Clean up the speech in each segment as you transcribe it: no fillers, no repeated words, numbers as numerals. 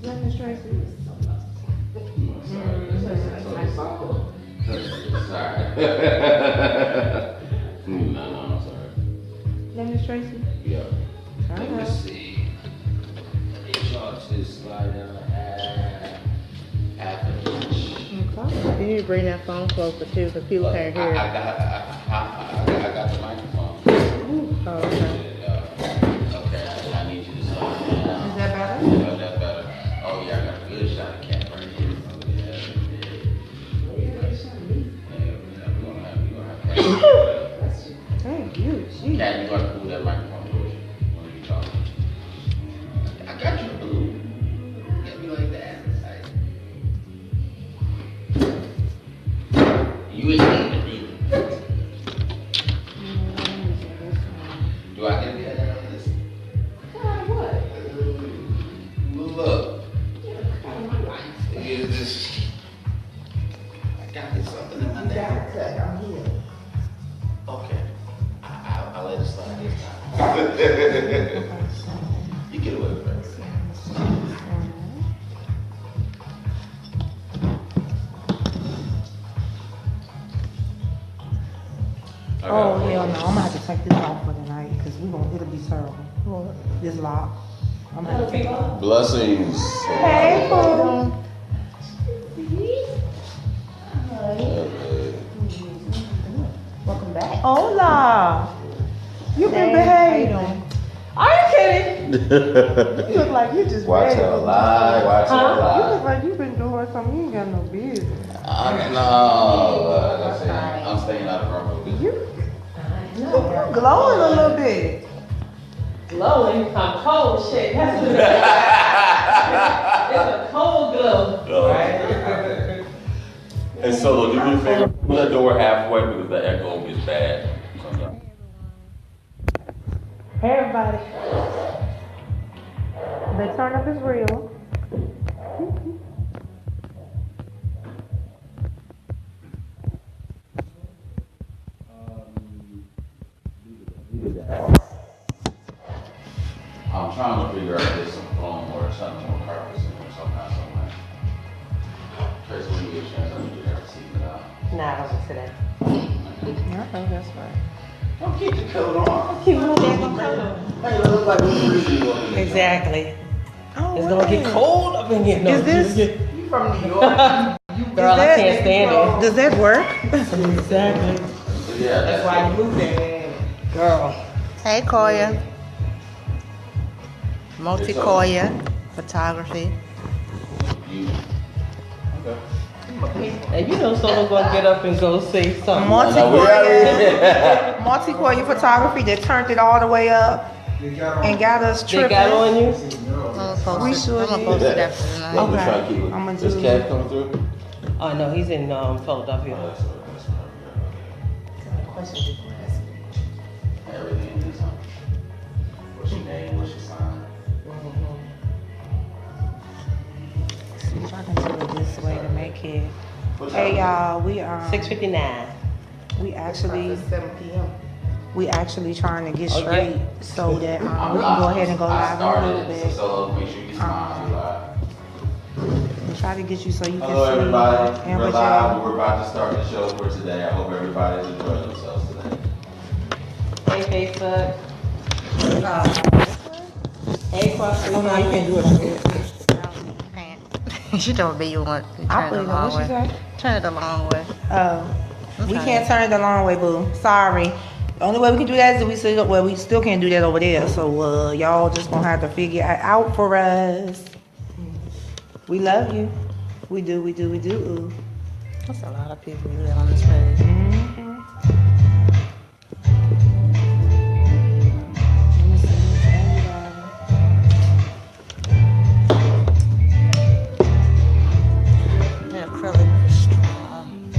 Lemon Tracy. Sorry. No, I'm sorry. Lemon Tracy? Yeah. Let me see. I need y'all to slide down half an inch. Okay. You need to bring that phone closer too, because people can't hear it. I got the microphone. Oh, okay. Okay, I need you to slide it down. Is that better? Yeah, that's better. Oh yeah, I got a good shot of cat right here. Thank you. Jeez. Cat, you gotta move that microphone when you talk. I got you, boo. Get me like that. You ain't need to be. Do I get that? What? Look. Is this? I got something in my neck. I'm here. Okay. I'll let it slide this time. You get away with it. Oh, hell no. I'm gonna have to take this off for tonight because it'll be terrible. This lock. I'm gonna have to take it off. Blessings. Hey, Pooh. Welcome back. Hola. You been behaving. Are you kidding? You look like you just Watch ready. her lie. Watch her You look lie. like you've been doing something. You ain't got no business. I'm staying out of her movie. You glowing a little bit. Glowing, I'm cold shit. That's what it is. It's a cold glow. Right? And Solo, do me a favor, pull that door halfway because the echo is bad. Hey, everybody. The turn up is real. I'm trying to figure out if there's some foam or something more carpets in there somehow, somewhere. Tracy, when you get a chance, I need you to receive it out. Nah, I wasn't today. I think that's right. Don't keep the coat on. Keep my damn coat on. Hey, it looks like we're freezing over here. Exactly. Oh, It's gonna get cold up in here. No, Is this- You from New York? Girl, I can't stand it. Does that work? Exactly. Yeah, That's why you moved there. Girl. Hey, Koya. Multi-Koya photography. You. Okay. And you know someone's gonna get up and go say something. Multi-Koya photography that turned it all the way up and got us They tripping. got on you? We sure I'm gonna did. post it after tonight. Let me Okay. try to keep it. I'ma Is do- Cat coming through? Oh no, he's in Philadelphia. Everything is on. What's your name? What's your sign? See if I can do it this way to make it. What Hey, time? y'all, we 6:59. we actually 7 p.m. trying to get Oh, yeah. straight so that we can go ahead and go live in a little bit. So make sure you smile live. And try to get you so you can Hello, see everybody. Amber We're J. live. We're about to start the show for today. I hope everybody's enjoying themselves today. Hey Facebook. Hey Cross. Oh no, you can't do it like that. She told me you want to I turn it put the it on. long What she way. say? Turn it the long way. Oh, we Okay. can't turn it the long way, boo. Sorry. The only way we can do that is we still can't do that over there. So y'all just gonna have to figure it out for us. We love you. We do. Ooh. That's a lot of people you got on this page. Mm-hmm. Let me see what's everybody. That acrylic is strong.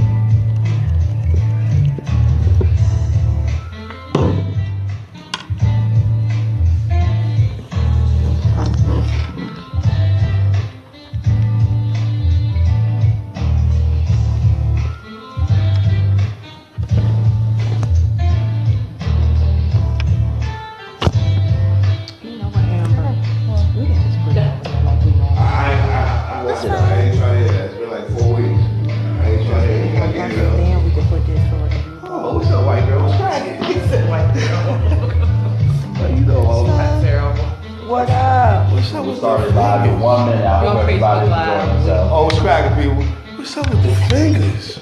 We will start it live in 1 minute. I hope everybody enjoying themselves. Oh, it's cracking, people. What's up with the fingers?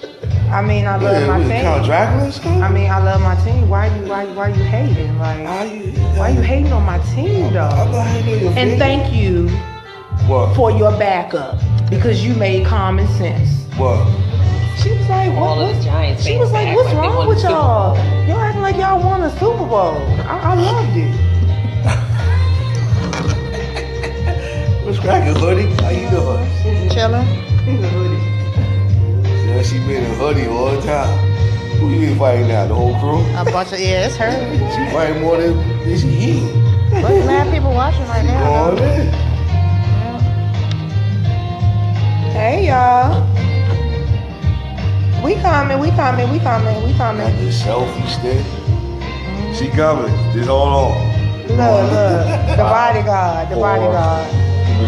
I mean, I love my team. Count Dracula or something? I mean, I love my team. Why you hating? Like, why you hating on my team, though? I'm not hating on your And fingers. thank you for your backup because you made common sense. What? She was like, All of the Giants She was like, fans what's act like they wrong won with the Super y'all? Bowl. Y'all acting like y'all won a Super Bowl. I loved it. What's cracking, hoodie? How you doing? Chilling. Yeah, she made a hoodie all the time. Who you been fighting now? The whole crew? A bunch of, yeah, it's her. She fighting more than she eating. But there's mad people watching right now. Going in. Hey, y'all. We coming. Got the selfie stick. She coming. Just hold on. Look. The bodyguard. 3, 2.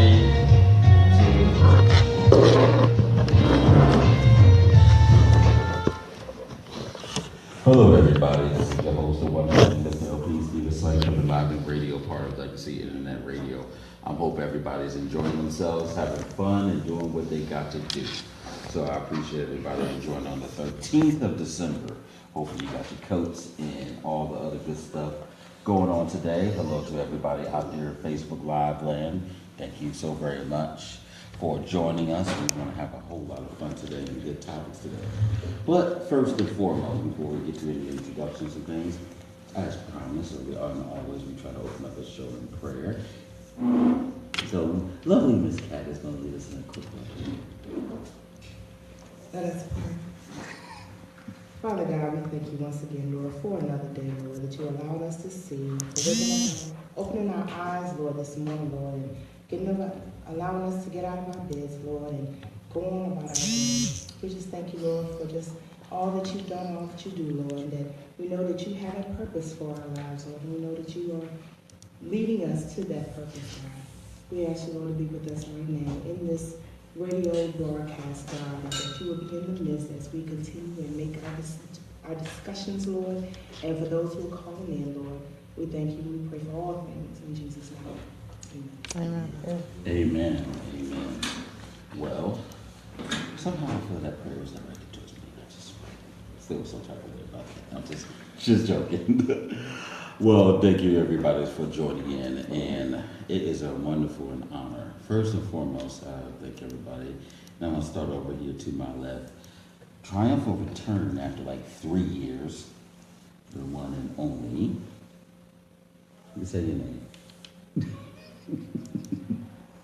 Hello, everybody. This is the host of One Million Please be the site of the live radio part of Legacy Internet Radio. I hope everybody's enjoying themselves, having fun, and doing what they got to do. So I appreciate everybody enjoying on the 13th of December. Hopefully you got your coats and all the other good stuff going on today. Hello to everybody out there at Facebook Live land. Thank you so very much for joining us. We're going to have a whole lot of fun today and good topics today. But first and foremost, before we get to any introductions and things, as promised, we try to open up the show in prayer. So, lovely Miss Cat is going to lead us in a quick prayer. Let us pray. Father God, we thank you once again, Lord, for another day, Lord, that you allowed us to see, for waking us up, opening our eyes, Lord, this morning, Lord, and allowing us to get out of our beds, Lord, and go on about our day. We just thank you, Lord, for just all that you've done, all that you do, Lord, and that we know that you have a purpose for our lives, Lord, and we know that you are leading us to that purpose, God. We ask you, Lord, to be with us right now in this radio broadcast, God, and that you will be in the midst as we continue and make our discussions, Lord, and for those who are calling in, Lord, we thank you. We pray for all things in Jesus' name. Amen. Amen. Well, somehow I feel that prayer is directed towards me. I just feel some type of way about that. I'm just joking. Well, thank you everybody for joining in, and it is a wonderful and honor. First and foremost, I thank everybody. Now I'll start over here to my left. Triumphal return after like 3 years. The one and only. You say your name.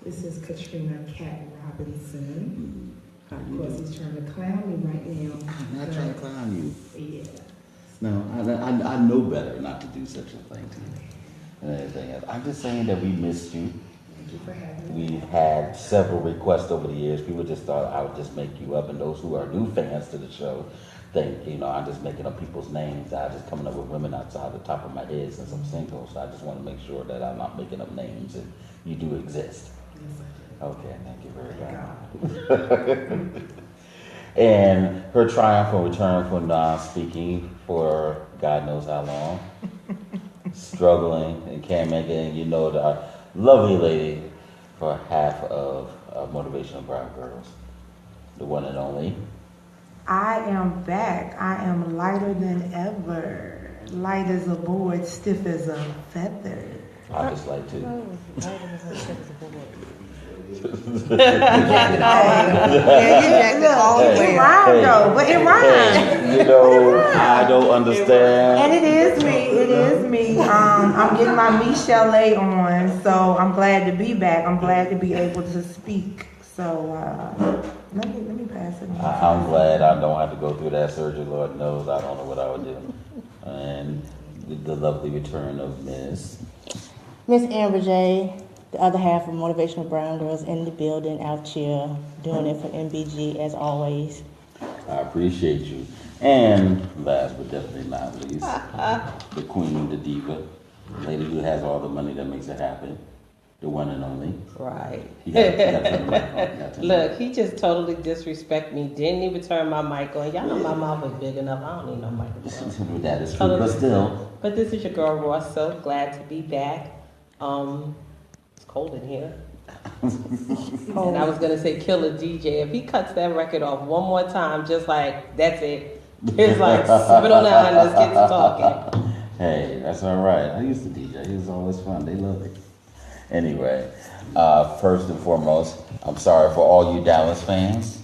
This is Katrina Cat Robinson. Of course, he's trying to clown me right now. I'm not trying to clown you. Yeah. No, I know better not to do such a thing to you. And anything else. I'm just saying that we missed you. Thank you for having me. We've had several requests over the years. People just thought I would just make you up. And those who are new fans to the show think, I'm just making up people's names. I'm just coming up with women outside the top of my head since I'm single. So I just want to make sure that I'm not making up names and you do exist. Yes, I Okay, thank you very do. much. And her triumphal return for non-speaking for God knows how long. Struggling and can't make it. And the lovely lady for half of Motivational Brown Girls. The one and only. I am back. I am lighter than ever. Light as a board, stiff as a feather. I just like to. It rhymed though, but it rhymed. I don't understand. And it is me. I'm getting my Michelle on, so I'm glad to be back. I'm glad to be able to speak. So let me pass it on. I'm glad I don't have to go through that surgery. Lord knows I don't know what I would do. And the lovely return of Miss MBG, the other half of Motivational Brown Girls in the building out here, doing it for MBG as always. I appreciate you. And last but definitely not least, the queen, the diva, the lady who has all the money that makes it happen, the one and only. Right. You gotta turn the mic on. Look, he just totally disrespected me. Didn't even turn my mic on. Y'all know my mouth is big enough. I don't need no microphone. That is true, but still. But this is your girl Ross. So glad to be back. It's cold in here. And I was gonna say Killer DJ. If he cuts that record off one more time, just like that's it. It's like spit on down, let's get to talking. Hey, that's all right. I used to DJ. It was always fun. They love it. Anyway, first and foremost, I'm sorry for all you Dallas fans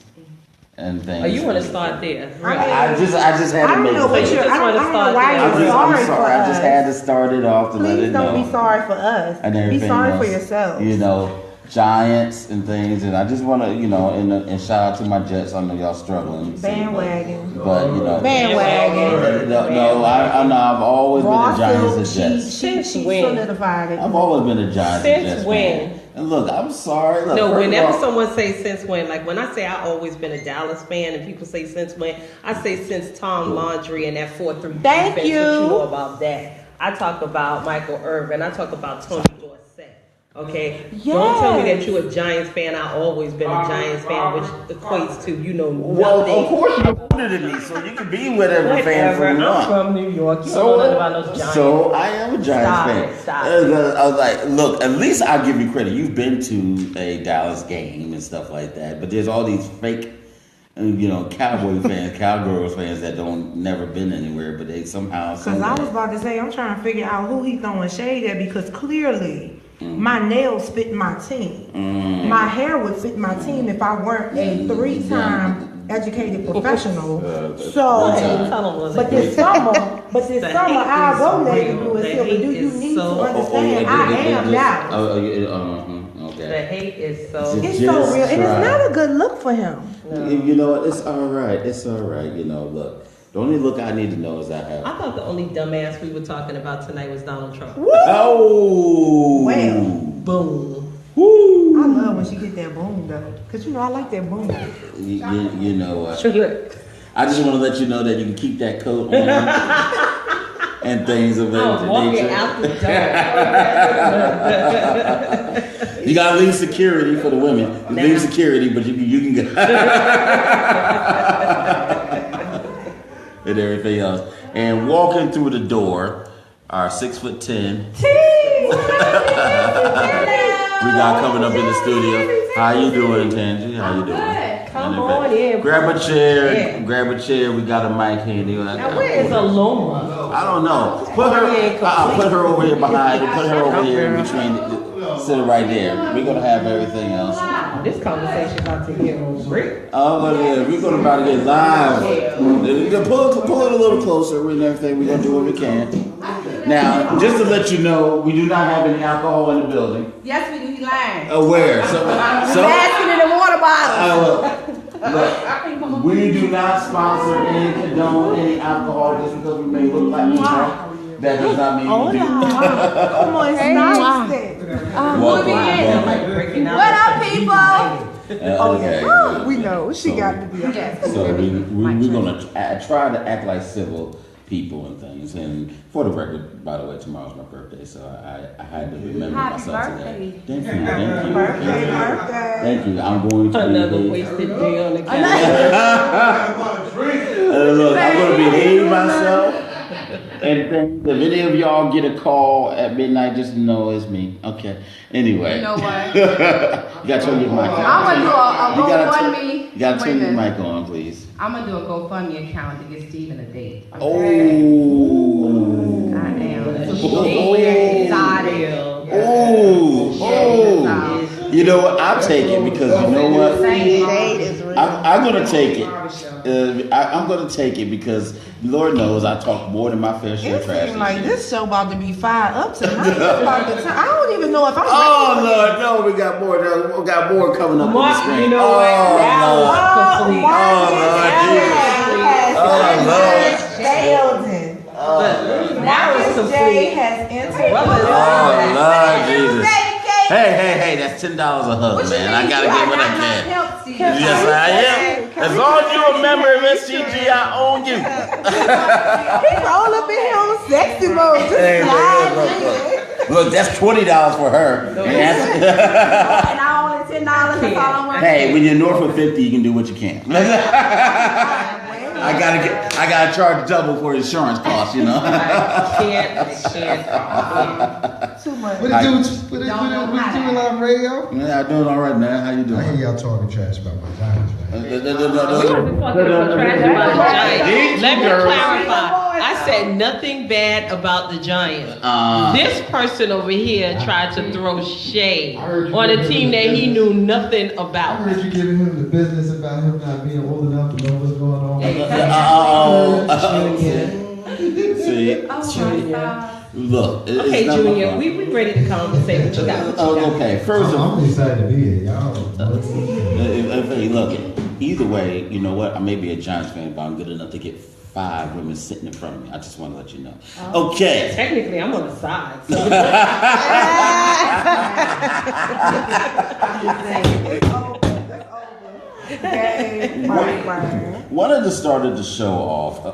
and things. Oh, you want to start there? I just had to make it. I don't know why you're sorry for us. I just had to start it off to let Please it know. don't be sorry for us. And be everything sorry else, for yourself. You know, Giants and things, and I just want to, you know, and shout out to my Jets. I know y'all struggling. Bandwagon. But you know, Bandwagon. No, I know I've always been a Giants and Jets. Since She when? solidified it. I've always been a Giants and Jets Since when? fan. And look, I'm sorry. Look, No, first of whenever all, someone say since when, like when I say I always been a Dallas fan, and people say since when, I say since Tom Landry and that 4-3 Thank defense. you. What you know about that? I talk about Michael Irvin. I talk about Tony Dorsett. Okay, don't tell me that you're a Giants fan. I always been a Giants fan, which equates to well, nothing. of course you're older than me, so you can be whatever fan Whatever. you I'm want. from New York. You don't know nothing about those Giants. So I am a Giants fan. Stop it. I was like, look, at least I'll give you credit. You've been to a Dallas game and stuff like that, but there's all these fake, you know, Cowboy fans, Cowgirls fans that don't never been anywhere, but they somehow. Because I was about to say, I'm trying to figure out who he throwing shade at, because clearly my nails fit my team. My hair would fit my team if I weren't a 3-time educated professional. But this summer, I'll go navy blue and silver. Do you need to understand? I am now. The hate is so. It's so real, and it's not a good look for him. You know what? It's all right. It's all right. You know, look. The only look I need to know is I have. I thought the only dumbass we were talking about tonight was Donald Trump. Oh. Well, Boom. Woo. I love when she get that boom though, cause you know I like that boom. You know what? Sure. I just want to let you know that you can keep that coat on and things of that Walking nature. out the door. You gotta leave security for the women. You leave security, but you can go. And everything else. And walking through the door, our 6'10". We got coming up in the studio. How you doing, Tangy? How you doing? Come on in. Grab a chair. Yeah. Grab a chair. We got a mic handy. Now where is Aloma? I don't know. Put her over here behind. Put her over here in between. Sit right there. We're gonna have everything else. This conversation about to get great. Oh, but yeah, we're gonna about to get live. Pull it a little closer and everything. We're gonna do what we can. Now, just to let you know, we do not have any alcohol in the building. Yes, we do. You lying. Where? Basket in the water bottle. Look, we do not sponsor and condone any alcohol just because we may look like we drunk. That does not mean we do. Come on, it's nice. What up, people? Okay. We know she got to be. So we're gonna try to act like civil people and things. And for the record, by the way, tomorrow's my birthday, so I had to remember myself today. Thank you. Birthday. Thank you. I'm going to Another wasted day on the couch. look, I'm going to behave myself. And things. If any of y'all get a call at midnight, just know it's me. Okay. Anyway. You know what? You got to turn your mic on. I'm gonna do a GoFundMe. You got to turn your mic on, please. I'm gonna do a GoFundMe account to get Steven a date. Okay? Oh. Goddamn. Oh. You know what? I'll take it because you know what? I'm gonna take it. I'm gonna take it because Lord knows I talk more than my fair share of It trash. seems like this show about to be fired up tonight. It's about the time. I don't even know if I'm ready. Oh Lord, no, we got more. We got more coming up on the screen. You know what? That was complete. That was complete. Jay has entered. Oh Lord Jesus. Hey, that's $10 a hug, man. I gotta get what I can. Yes, I am. As long as you're a member of MSCG, I own you. He's all up in here on sexy mode. Just Hey, slide in. look, that's $20 for her. And I only $10. That's all I want. Hey, when you're north of 50, you can do what you can. I gotta charge double for insurance costs, you know. I can't. Too much. What it do a lot of radio? Yeah, I'm doing all right, man. How you doing? I hear y'all talking trash about my Giants, man. Let me clarify. I said nothing bad about the Giants. This person over here tried to throw shade on a team that he knew nothing I about. heard you giving him the business about him not being old enough to know what's going on. See, look. Okay, Junior, we ready to come and say what you got. Okay, first of all, I'm excited to be here, y'all. hey, look. Either way, you know what? I may be a Giants fan, but I'm good enough to get 5 women sitting in front of me. I just want to let you know. Okay. Technically, I'm on the side. So. Wanted to start the show off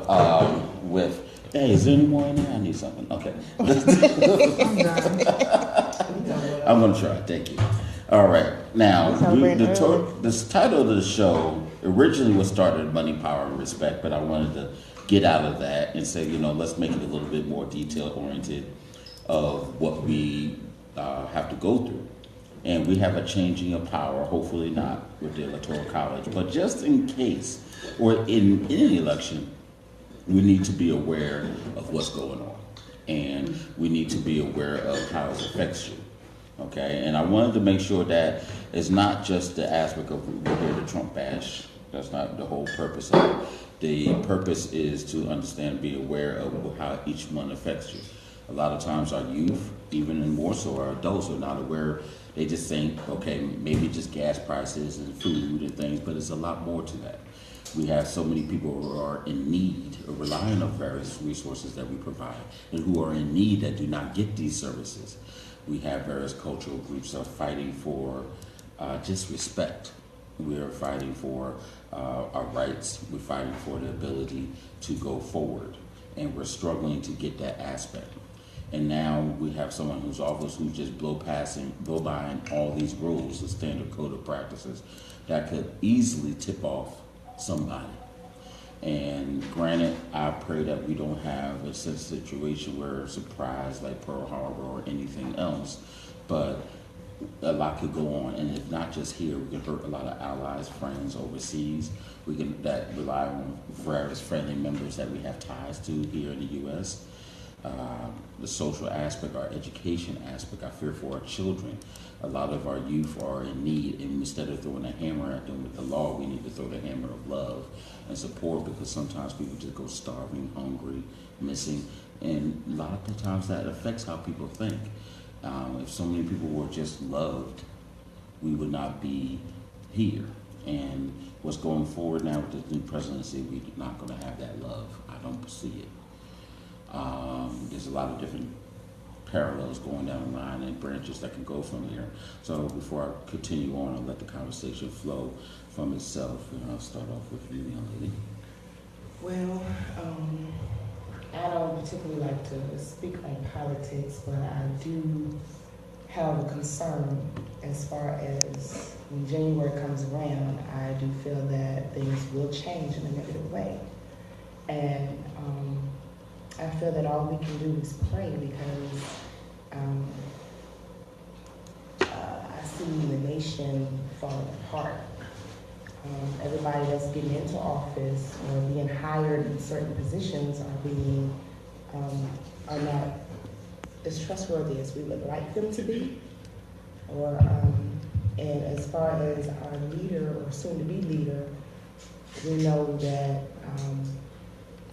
with, hey, is there any more in there? I need something. Okay. I'm going to try. Thank you. All right. Now, this title of the show originally was started Money, Power, and Respect, but I wanted to get out of that and say, you know, let's make it a little bit more detail-oriented of what we have to go through. And we have a changing of power, hopefully not with the Electoral College, but just in case, or in any election, we need to be aware of what's going on. And we need to be aware of how it affects you. Okay, and I wanted to make sure that it's not just the aspect of we're here to Trump bash. That's not the whole purpose of it. The purpose is to understand, be aware of how each one affects you. A lot of times our youth, even and more so our adults, are not aware. They just think, okay, maybe just gas prices and food and things, but it's a lot more to that. We have so many people who are in need or relying on various resources that we provide, and who are in need that do not get these services. We have various cultural groups that are fighting for just respect. We are fighting for our rights. We're fighting for the ability to go forward. And we're struggling to get that aspect. And now we have someone who's office who just blow by all these rules, the standard code of practices, that could easily tip off somebody. And granted, I pray that we don't have a situation where a surprise like Pearl Harbor or anything else, but a lot could go on. And if not just here, we can hurt a lot of allies, friends overseas. We can that rely on various friendly members that we have ties to here in the U.S. The social aspect, our education aspect, I fear for our children. A lot of our youth are in need, and instead of throwing a hammer at them with the law, we need to throw the hammer of love and support, because sometimes people just go starving, hungry, missing, and a lot of the times that affects how people think. If so many people were just loved, we would not be here. And what's going forward now with the new presidency, we're not going to have that love. I don't see it. There's a lot of different parallels going down the line and branches that can go from here. So before I continue on, I'll let the conversation flow from itself, and I'll start off with you, young lady. Well, I don't particularly like to speak on politics, but I do have a concern as far as when January comes around. I do feel that things will change in a negative way. And I feel that all we can do is pray, because I see the nation falling apart. Everybody that's getting into office or being hired in certain positions are not as trustworthy as we would like them to be. And as far as our leader or soon-to-be leader, we know that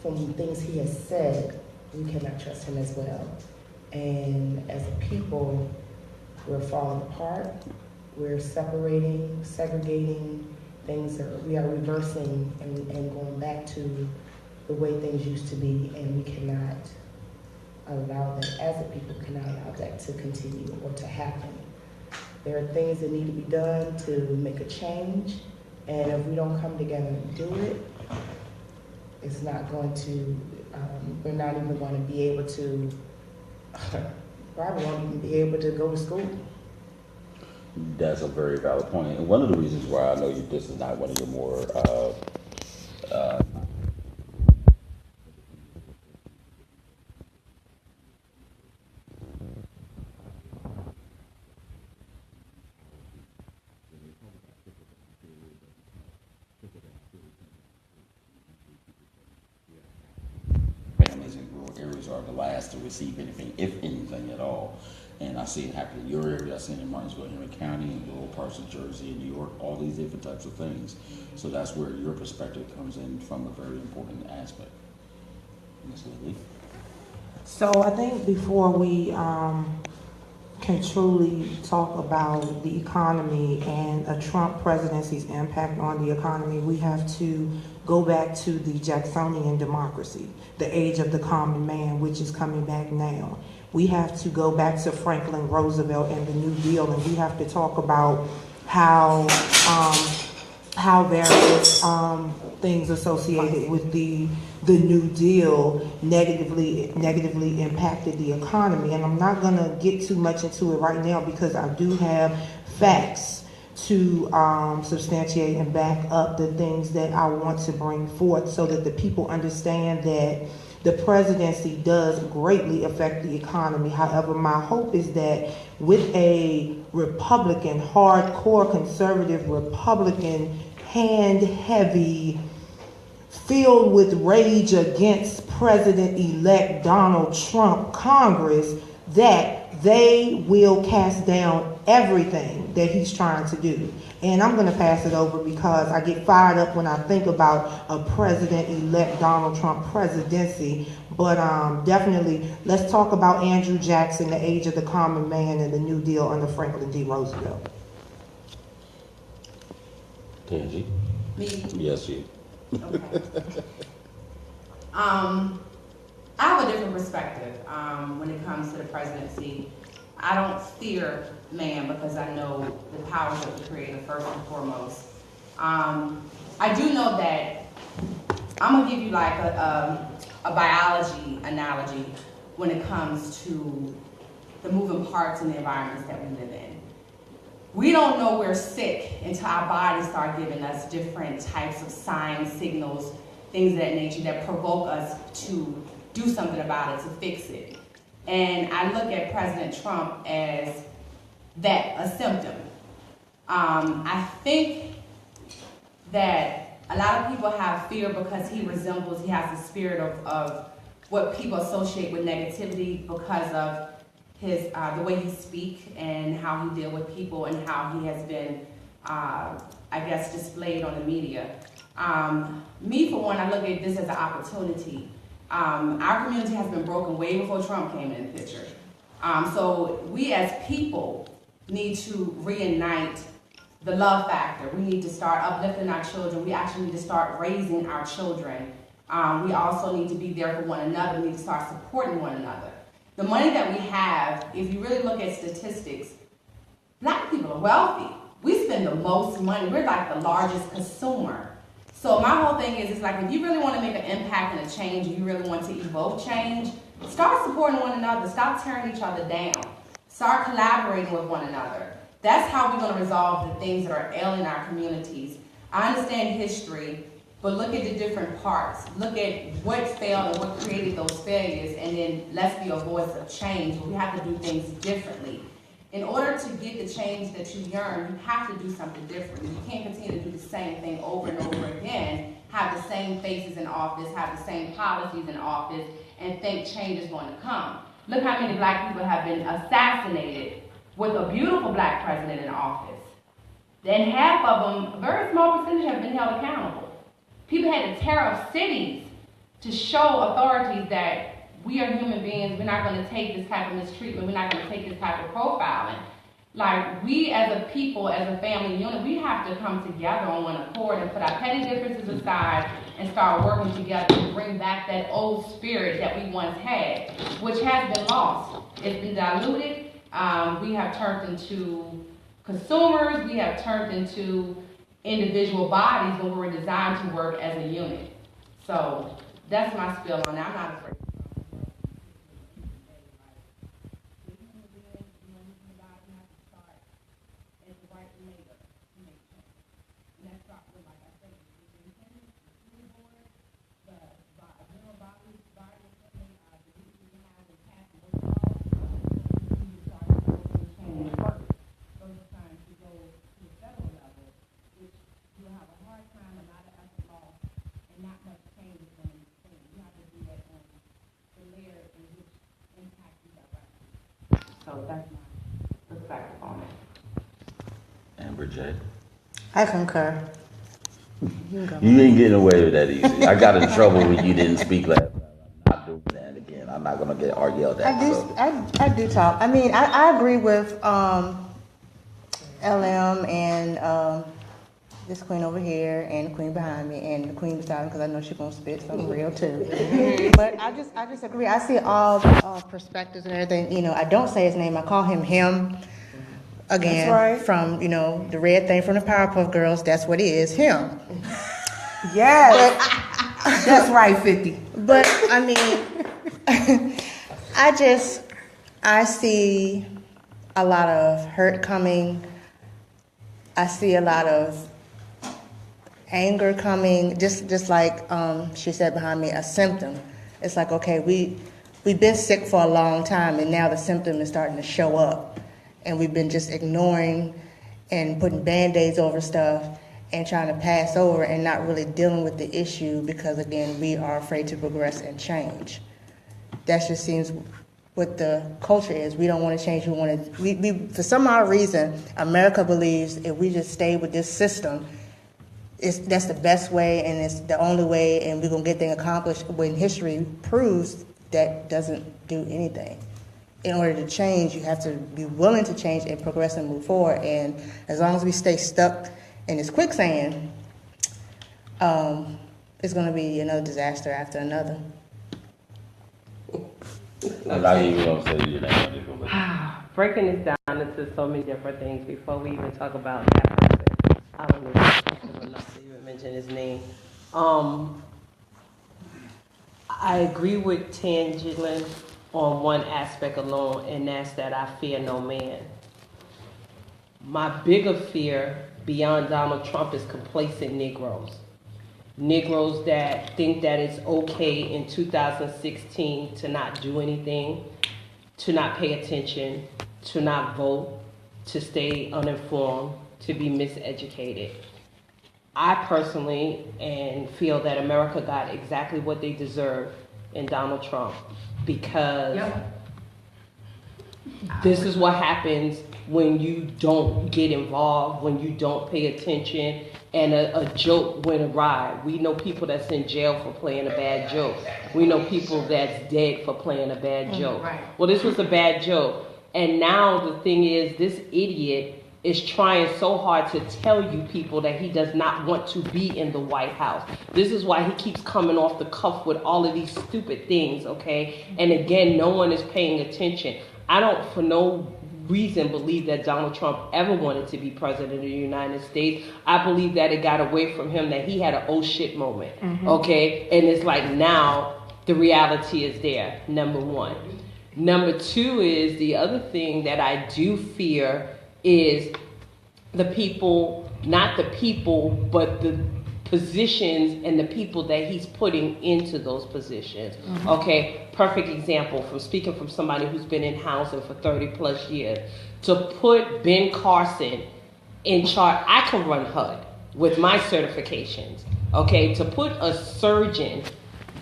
from things he has said, we cannot trust him as well. And as a people, we're falling apart. We're separating, segregating things. We are reversing and going back to the way things used to be, and we cannot allow that, as a people, cannot allow that to continue or to happen. There are things that need to be done to make a change, and if we don't come together and do it, it's not going to, we're not even going to be able to, probably won't even be able to go to school. That's a very valid point. And one of the reasons why I know this is not one of your more areas are the last to receive anything, if anything at all. And I see it happen in your area, I see it in Martinsville, Henry County, in rural parts of Jersey and New York, all these different types of things. So that's where your perspective comes in from a very important aspect. Ms. Lily? So I think before we can truly talk about the economy and a Trump presidency's impact on the economy, we have to go back to the Jacksonian Democracy, the age of the common man, which is coming back now. We have to go back to Franklin Roosevelt and the New Deal, and we have to talk about how various things associated with the New Deal negatively impacted the economy. And I'm not going to get too much into it right now because I do have facts to substantiate and back up the things that I want to bring forth so that the people understand that the presidency does greatly affect the economy. However, my hope is that with a Republican, hardcore conservative Republican, hand-heavy, filled with rage against President-elect Donald Trump Congress, that they will cast down everything that he's trying to do. And I'm going to pass it over because I get fired up when I think about a President-elect Donald Trump presidency. But definitely, let's talk about Andrew Jackson, the age of the common man, and the New Deal under Franklin D. Roosevelt. Tangi? Me? Yes, you. Okay. I have a different perspective when it comes to the presidency. I don't fear man because I know the powers of the Creator first and foremost. I do know that I'm gonna give you like a biology analogy when it comes to the moving parts and the environments that we live in. We don't know we're sick until our bodies start giving us different types of signs, signals, things of that nature that provoke us to do something about it, to fix it. And I look at President Trump as that, a symptom. I think that a lot of people have fear because he has the spirit of what people associate with negativity because of his the way he speaks and how he deals with people and how he has been, I guess, displayed on the media. Me, for one, I look at this as an opportunity. Our community has been broken way before Trump came in the picture. So we as people need to reignite the love factor. We need to start uplifting our children. We actually need to start raising our children. We also need to be there for one another. We need to start supporting one another. The money that we have, if you really look at statistics, Black people are wealthy. We spend the most money. We're like the largest consumer. So my whole thing is, it's like if you really want to make an impact and a change, and you really want to evoke change, start supporting one another. Stop tearing each other down. Start collaborating with one another. That's how we're going to resolve the things that are ailing our communities. I understand history, but look at the different parts. Look at what failed and what created those failures, and then let's be a voice of change. We have to do things differently. In order to get the change that you yearn, you have to do something different. You can't continue to do the same thing over and over again, have the same faces in office, have the same policies in office, and think change is going to come. Look how many Black people have been assassinated with a beautiful Black president in office. Then half of them, a very small percentage, have been held accountable. People had to tear up cities to show authorities that we are human beings. We're not going to take this type of mistreatment. We're not going to take this type of profiling. Like, we as a people, as a family unit, we have to come together on one accord and put our petty differences aside and start working together to bring back that old spirit that we once had, which has been lost. It's been diluted. We have turned into consumers. We have turned into individual bodies when we were designed to work as a unit. So that's my spiel on that. I'm not afraid. So that's my perspective on it. Amber J. I concur. You ain't getting away with that easy. I got in trouble when you didn't speak last time. I'm not doing that again. I'm not gonna get yelled at. I do talk. I mean, I agree with LM and this queen over here and the queen behind me and the queen beside me, because I know she's gonna spit something real too. But I just agree. I see all perspectives and everything. You know, I don't say his name. I call him. Again, That's right. From, you know, the red thing from the Powerpuff Girls, that's what he is, him. Yes. That's right, 50. But, I mean, I see a lot of hurt coming. I see a lot of anger coming, just like she said behind me, a symptom. It's like, okay, we've been sick for a long time, and now the symptom is starting to show up. And we've been just ignoring and putting Band-Aids over stuff and trying to pass over and not really dealing with the issue because, again, we are afraid to progress and change. That just seems what the culture is. We don't want to change. We for some odd reason, America believes if we just stay with this system, that's the best way and it's the only way and we're going to get things accomplished, when history proves that doesn't do anything. In order to change, you have to be willing to change and progress and move forward. And as long as we stay stuck in this quicksand, it's going to be another disaster after another. I'm not even gonna say your name. Breaking this down into so many different things before we even talk about that person. I don't know enough to even mention his name. I agree with Tangela on one aspect alone, and that's that I fear no man. My bigger fear beyond Donald Trump is complacent Negroes. Negroes that think that it's okay in 2016 to not do anything, to not pay attention, to not vote, to stay uninformed, to be miseducated. I personally feel that America got exactly what they deserve in Donald Trump, because this is what happens when you don't get involved, when you don't pay attention, and a joke went awry. We know people that's in jail for playing a bad joke. We know people that's dead for playing a bad joke. Right. Well, this was a bad joke. And now the thing is, this idiot is trying so hard to tell you people that he does not want to be in the White House. This is why he keeps coming off the cuff with all of these stupid things, okay? And again, no one is paying attention. I don't for no reason believe that Donald Trump ever wanted to be president of the United States. I believe that it got away from him, that he had an oh shit moment, okay? And it's like now the reality is there, number one. Number two is the other thing that I do fear is the people, not the people, but the positions and the people that he's putting into those positions. Okay, perfect example from speaking from somebody who's been in housing for 30 plus years. To put Ben Carson in charge, I can run HUD with my certifications. Okay, to put a surgeon,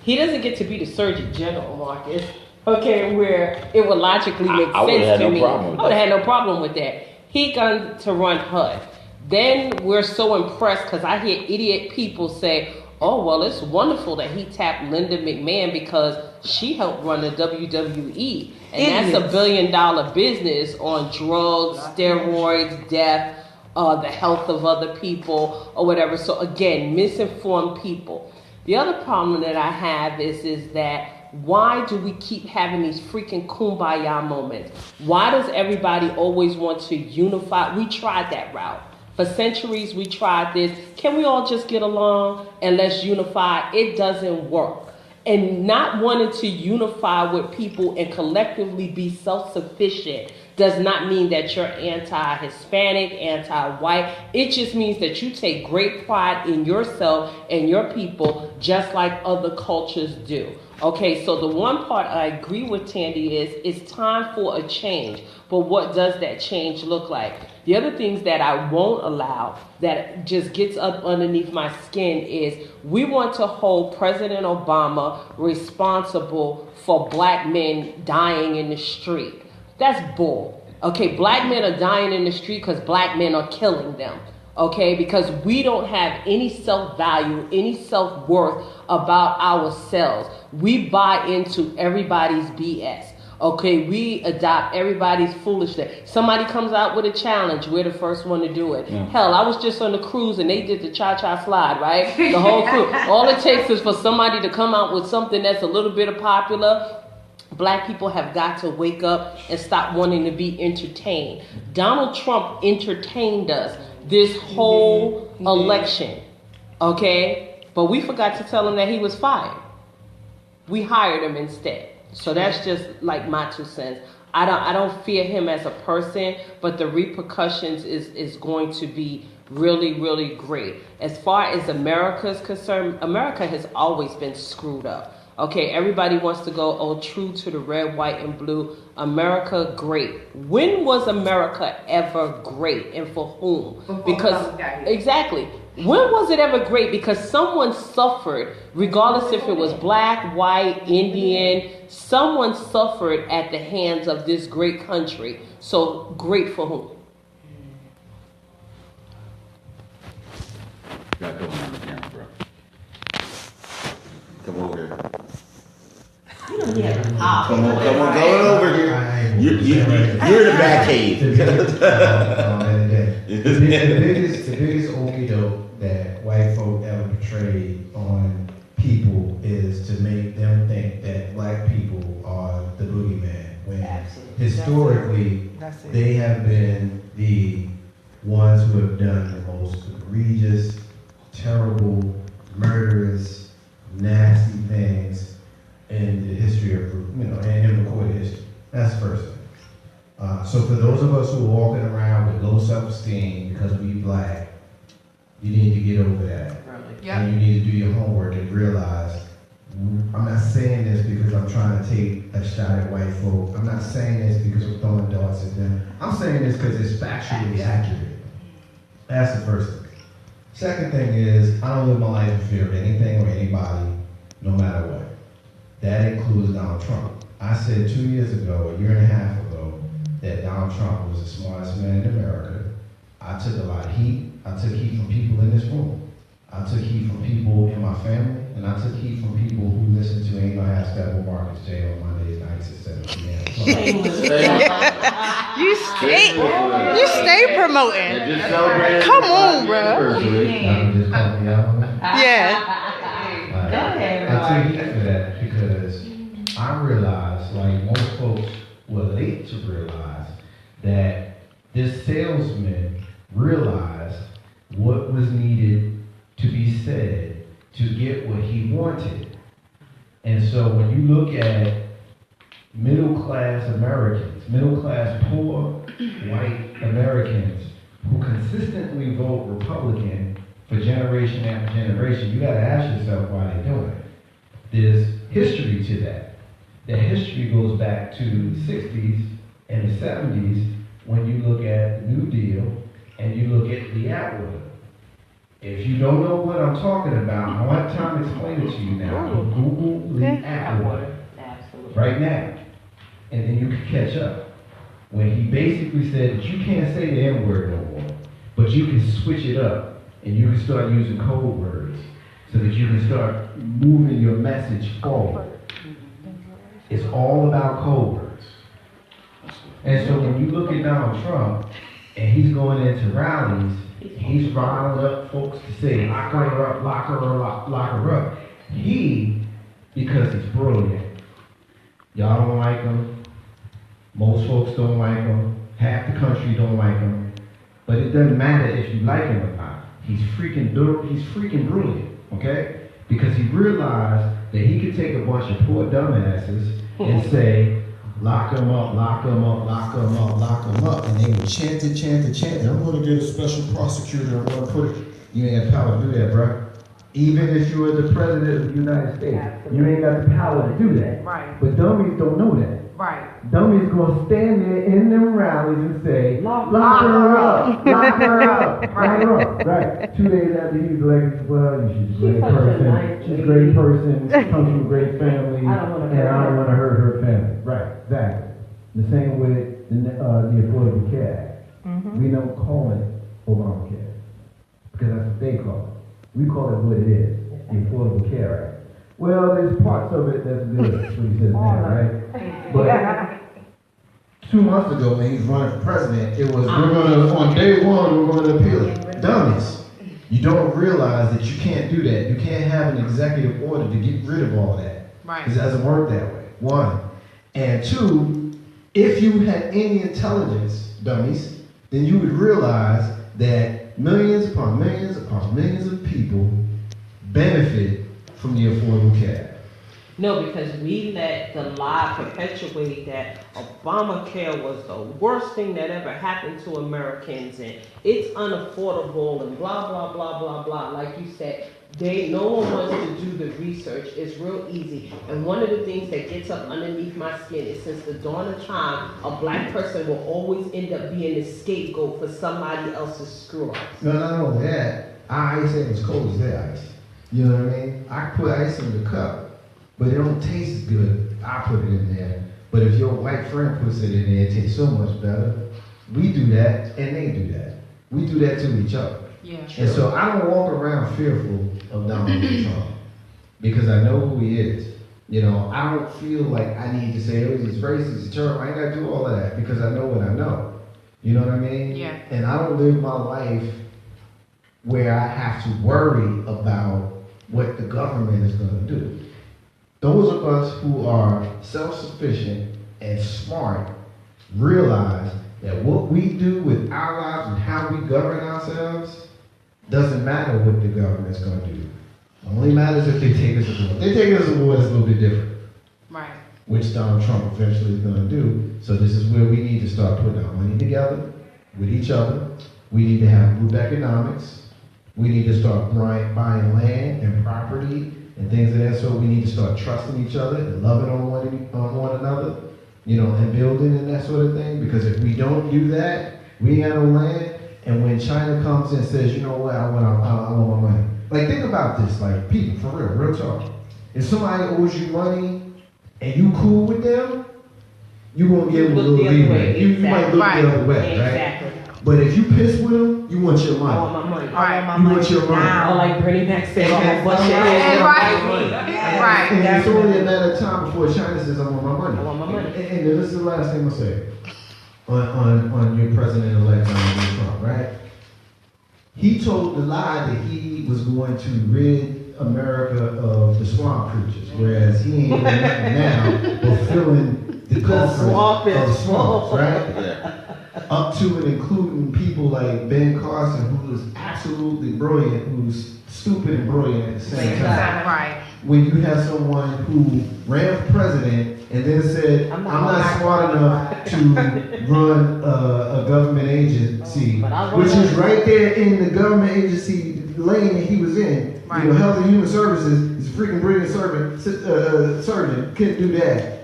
he doesn't get to be the Surgeon General, Marcus. Okay, where it would logically make sense to me. I would have had no problem with that. He got to run HUD. Then we're so impressed because I hear idiot people say, oh, well, it's wonderful that he tapped Linda McMahon because she helped run the WWE. And that's $1 billion business on drugs, steroids, death, the health of other people or whatever. So again, misinformed people. The other problem that I have is that why do we keep having these freaking kumbaya moments? Why does everybody always want to unify? We tried that route. For centuries, we tried this. Can we all just get along and let's unify? It doesn't work. And not wanting to unify with people and collectively be self-sufficient does not mean that you're anti-Hispanic, anti-white. It just means that you take great pride in yourself and your people just like other cultures do. Okay, so the one part I agree with Tandy is it's time for a change. But what does that change look like? The other things that I won't allow, that just gets up underneath my skin, is we want to hold President Obama responsible for black men dying in the street. That's bull. Okay, black men are dying in the street because black men are killing them. Okay, because we don't have any self-value, any self-worth about ourselves. We buy into everybody's BS. Okay, we adopt everybody's foolishness. Somebody comes out with a challenge, we're the first one to do it. Yeah. Hell, I was just on the cruise and they did the cha-cha slide, right? The whole crew. All it takes is for somebody to come out with something that's a little bit of popular. Black people have got to wake up and stop wanting to be entertained. Donald Trump entertained us this whole election, okay? But we forgot to tell him that he was fired. We hired him instead. So that's just like my 2 cents. I don't fear him as a person, but the repercussions is going to be really, really great. As far as America is concerned, America has always been screwed up. Okay, everybody wants to go, true to the red, white, and blue. America, great. When was America ever great, and for whom? Because, exactly. When was it ever great? Because someone suffered, regardless if it was black, white, Indian, someone suffered at the hands of this great country. So, great for whom? Got going on the camera, bro. Come over here. Come on, going over here. You're the back cave. The biggest okie doke that white folk ever portrayed on people is to make them think that black people are the boogeyman. When historically, they have been the ones who have done the most egregious, terrible, murderous, nasty things in the history of, in recorded history. That's the first thing. So for those of us who are walking around with low self-esteem because we black, you need to get over that. Yep. And you need to do your homework and realize, I'm not saying this because I'm trying to take a shot at white folk. I'm not saying this because I'm throwing darts at them. I'm saying this because it's factually accurate. That's the first thing. Second thing is, I don't live my life in fear of anything or anybody, no matter what. That includes Donald Trump. I said 2 years ago, a year and a half ago, that Donald Trump was the smartest man in America. I took a lot of heat. I took heat from people in this room. I took heat from people in my family, and I took heat from people who listen to Ain't No Half Step with Marcus J on Mondays nights at 7 p.m. You stay promoting. Come on, bro. Yeah. I took heat for that because I realized, like most folks were late to realize, that this salesman realized what was needed to be said to get what he wanted. And so when you look at middle-class Americans, middle-class poor white Americans who consistently vote Republican for generation after generation, you gotta ask yourself why they're doing it. There's history to that. The history goes back to the 60s and the 70s when you look at the New Deal and you look at the Atwater. If you don't know what I'm talking about, I want time to explain it to you now. Google the Atwater right now, and then you can catch up. When he basically said that you can't say the N-word no more, but you can switch it up and you can start using code words so that you can start moving your message forward. It's all about code words. And so when you look at Donald Trump and he's going into rallies, he's riling up folks to say, lock her up, lock her up, lock her up. He, because he's brilliant, y'all don't like him, most folks don't like him, half the country don't like him, but it doesn't matter if you like him or not. He's freaking brilliant, okay? Because he realized that he could take a bunch of poor dumbasses and say, lock them up, lock them up, lock them up, lock them up. And they would chant it. I'm going to get a special prosecutor. I'm going to put it. You ain't got power to do that, bro. Even if you were the president of the United States, you ain't got the power to do that. Right. But dummies don't know that. Right. Dummies going to stand there in them rallies and say, lock her up, lock her up, lock her up. Right. 2 days after he's elected, well, she's a great person. She's a great person. She comes from a great family. And I don't want to hurt her family. Right. Exactly. The same with the Affordable Care Act. We don't call it Obamacare because that's what they call it. We call it what it is, the Affordable Care Act. Well, there's parts of it that's good, that's what he says now, right? But 2 months ago when he was running for president, it was, on day one, we're gonna appeal it. Dummies. You don't realize that you can't do that. You can't have an executive order to get rid of all that. Right. Because it doesn't work that way, one. And two, if you had any intelligence, dummies, then you would realize that millions upon millions upon millions of people benefit from the Affordable Care Act. No, because we let the lie perpetuate that Obamacare was the worst thing that ever happened to Americans and it's unaffordable and blah, blah, blah, blah, blah. Like you said, no one wants to do the research. It's real easy. And one of the things that gets up underneath my skin is since the dawn of time, a black person will always end up being the scapegoat for somebody else's screw-ups. No, not only that, our ice ain't as cold as their ice. You know what I mean? I put ice in the cup, but it don't taste good. I put it in there. But if your white friend puts it in there, it tastes so much better. We do that, and they do that. We do that to each other. Yeah. And so I don't walk around fearful of Donald Trump because I know who he is. You know, I don't feel like I need to say, oh, he's racist, he's terrible. I ain't got to do all of that because I know what I know. You know what I mean? Yeah. And I don't live my life where I have to worry about what the government is going to do. Those of us who are self-sufficient and smart realize that what we do with our lives and how we govern ourselves doesn't matter what the government's going to do. It only matters if they take us to war. If they take us to war, it's a little bit different. Right. Which Donald Trump eventually is going to do. So this is where we need to start putting our money together with each other. We need to have group economics. We need to start buying land and property and things of that sort. We need to start trusting each other and loving on one another, you know, and building and that sort of thing. Because if we don't do that, we ain't got no land. And when China comes and says, you know what, I want my money. Like, think about this, like, people, for real talk. If somebody owes you money and you cool with them, you won't be able to Look the other way. You might look Right. the other way, right? Exactly. But if you piss with them, you want your I money. want my money. You want your money. Or like Bernie Mac said, I'm gonna bust your Right. ass. Right. And it's only a matter of time before China says, I want my money. I want my money. And this is the last thing I'll say on your president-elect Donald Trump, right? He told the lie that he was going to rid America of the swamp creatures, whereas he ain't doing nothing now but filling the swamp coffers is of swamps, full. right? Yeah. Up to and including people like Ben Carson, who is absolutely brilliant, who's stupid and brilliant at the same time. Right. When you have someone who ran for president and then said, I'm not smart enough to run a government agency, which is right there in the government agency lane that he was in. Right. You know, Health and Human Services is a freaking brilliant surgeon, couldn't do that.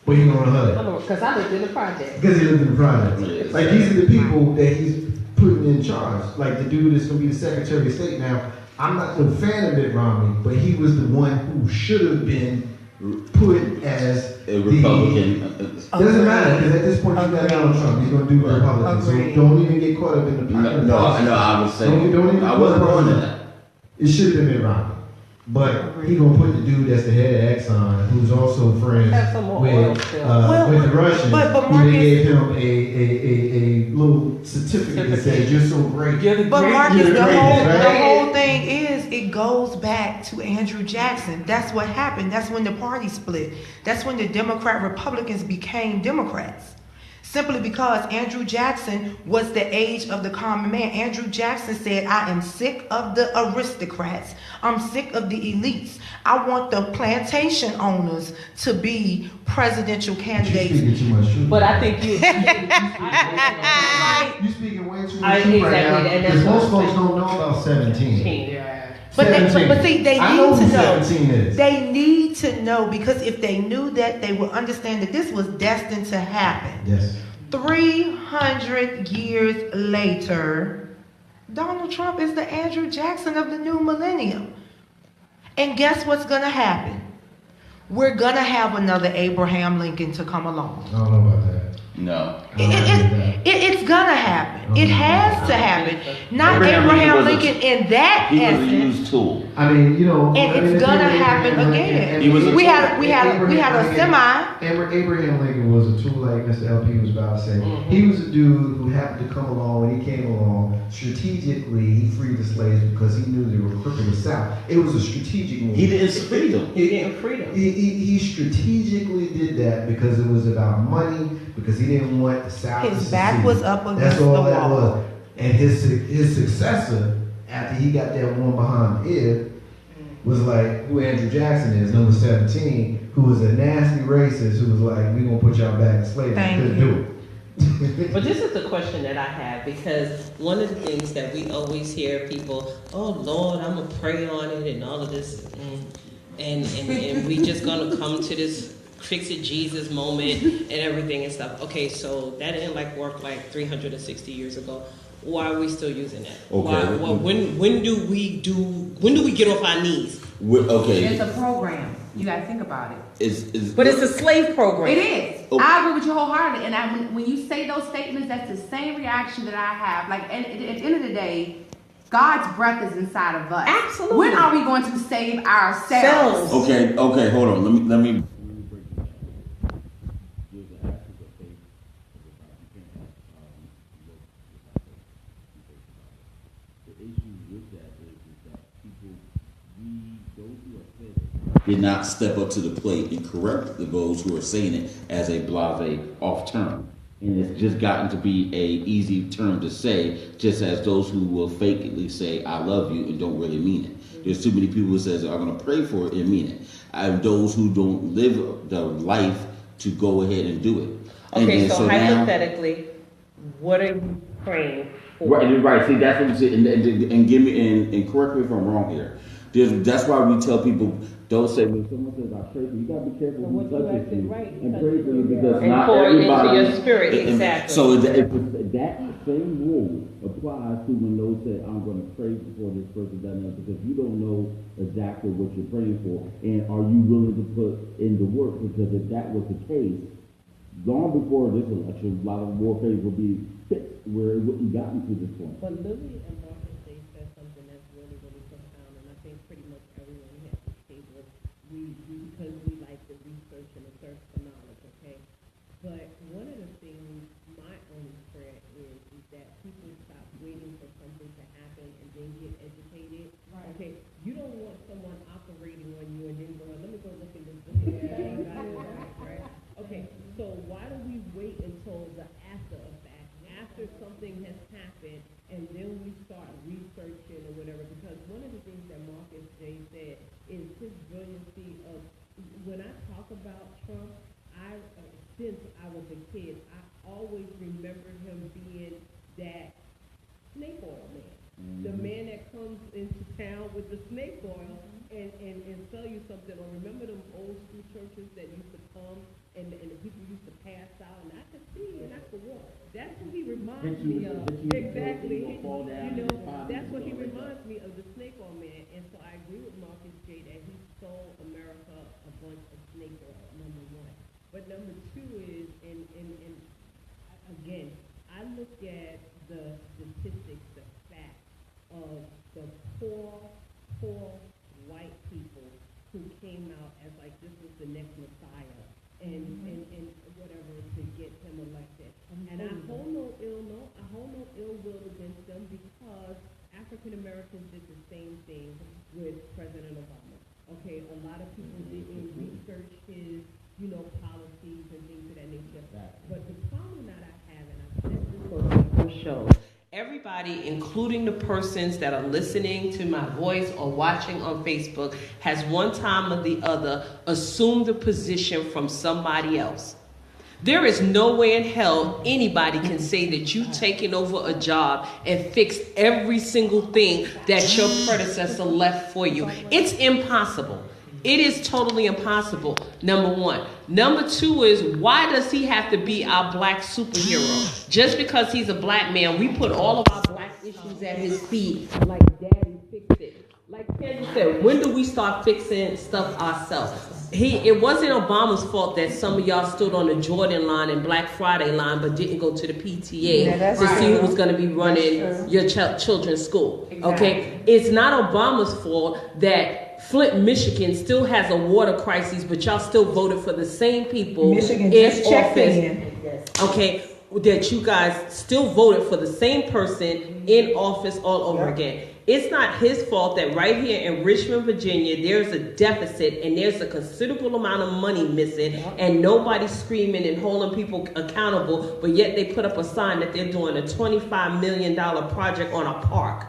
But he gonna HUD. Because I lived in the project. Because he lived in the project. Like, these are the people that he's putting in charge. Like, the dude that's gonna be the Secretary of State now. I'm not no fan of Mitt Romney, but he was the one who should have been put as A Republican. Doesn't matter, because at this point you got Donald Trump. He's gonna do Republican. So don't even get caught up in the politics. No, I was saying. Don't even I wasn't going to that. It should have been Mitt Romney. But he gonna put the dude that's the head of Exxon, who's also friends Have some more oil with spill. with the Russians, but who Marcus- they gave him a little certificate that says you're so great. But Marcus, You're the great, whole right? the whole thing is it goes back to Andrew Jackson. That's what happened. That's when the party split. That's when the Democrat Republicans became Democrats. Simply because Andrew Jackson was the age of the common man. Andrew Jackson said, I am sick of the aristocrats. I'm sick of the elites. I want the plantation owners to be presidential You're candidates. speaking too much truth. But I think you. You're speaking way too I- much truth right exactly, now. and that's Because what most I'm folks saying. don't know about 17. But see, they I know need to who know. 17 is. They need to know because if they knew that, they would understand that this was destined to happen. Yes. 300 years later, Donald Trump is the Andrew Jackson of the new millennium. And guess what's going to happen? We're going to have another Abraham Lincoln to come along. I don't know about that. No. It's gonna happen. It has to happen. Not Abraham Abraham Lincoln Lincoln in that He was a essence. used tool. I mean, you know, And it's gonna happen again. We had a semi. Abraham Lincoln was a tool, like Mr. LP was about to say. He was a dude who happened to come along. When he came along, strategically, he freed the slaves because he knew they were crippling the South. It was a strategic move. He didn't free them. He strategically did that because it was about money, because he didn't want the South to His back secede. was up against That's the all that wall. was. And his successor, after he got that one behind Ib, was like who Andrew Jackson is, number 17, who was a nasty racist who was like, we gonna put y'all back in slavery. Couldn't do it. But this is the question that I have, because one of the things that we always hear people, oh Lord, I'm gonna pray on it and all of this, and we just gonna come to this fix it Jesus moment and everything and stuff. Okay, so that didn't work 360 years ago. Why are we still using that? Okay. When do we get off our knees? Okay. It's a program. You gotta think about it. But it's a slave program. It is. Oh. I agree with you wholeheartedly. And when you say those statements, that's the same reaction that I have. Like, at the end of the day, God's breath is inside of us. Absolutely. When are we going to save ourselves? Okay, hold on. Let me. Did not step up to the plate and correct those who are saying it as a blase off term. And it's just gotten to be a easy term to say, just as those who will fakely say, I love you, and don't really mean it. There's too many people who says, I'm going to pray for it and mean it. And those who don't live the life to go ahead and do it. Okay, and so now, hypothetically, what are you praying for? Right. See, that's what I'm saying. And give me and correct me if I'm wrong here. That's why we tell people, don't say when someone says I pray for you. You gotta be careful who touches you and pray for you, because and not pour everybody. into your spirit, exactly. So that same rule applies to when those say I'm going to pray for this person, because you don't know exactly what you're praying for, and are you willing to put in the work? Because if that was the case, long before this election, a lot of warfare will be fixed where it wouldn't gotten to this point. But Lily and Marcus, they said something that's really, really profound, and I think pretty much everyone has to table. Because we like to research and the thirst for knowledge, okay? But one of the things, my only prayer is that people stop waiting for something to happen and then get educated. Right. Okay, you don't want someone operating on you and then going, let me go look at this. Right? Okay, so why do we wait until the after effect, after something has happened, and then we start researching or whatever? Because one of the things that Marcus J said is his brilliancy of, when I talk about Trump, since I was a kid, I always remember him being that snake oil man. The man that comes into town with the snake oil and sell you something. Or remember them old school churches that used to come and the people used to pass out, and I could see and I could walk. That's what he reminds me of. Exactly. That's what he reminds me of, the snake oil man. And so I agree with Marcus J that he sold America a bunch of snake oil, number one. But number two is, and again, I look at the statistics, the facts of the poor white people who came out as like this was the next Messiah and whatever to get him elected. And I hold no ill will against them, because African Americans did the same thing with President Obama. Okay, a lot of people didn't research his, policies and things of that nature. But the problem that I have, and I've said this on several shows, everybody, including the persons that are listening to my voice or watching on Facebook, has one time or the other assumed a position from somebody else. There is no way in hell anybody can say that you've taken over a job and fixed every single thing that your predecessor left for you. It's impossible. It is totally impossible, number one. Number two is, why does he have to be our black superhero? Just because he's a black man, we put all of our black issues at his feet, like daddy fixed it. Like Candy said, when do we start fixing stuff ourselves? It wasn't Obama's fault that some of y'all stood on the Jordan line and Black Friday line, but didn't go to the PTA to see who was going to be running your children's school. Exactly. Okay, it's not Obama's fault that Flint, Michigan still has a water crisis, but y'all still voted for the same people Michigan in just checked office. in. Okay, that you guys still voted for the same person in office all over again. It's not his fault that right here in Richmond, Virginia, there's a deficit and there's a considerable amount of money missing and nobody's screaming and holding people accountable, but yet they put up a sign that they're doing a $25 million project on a park.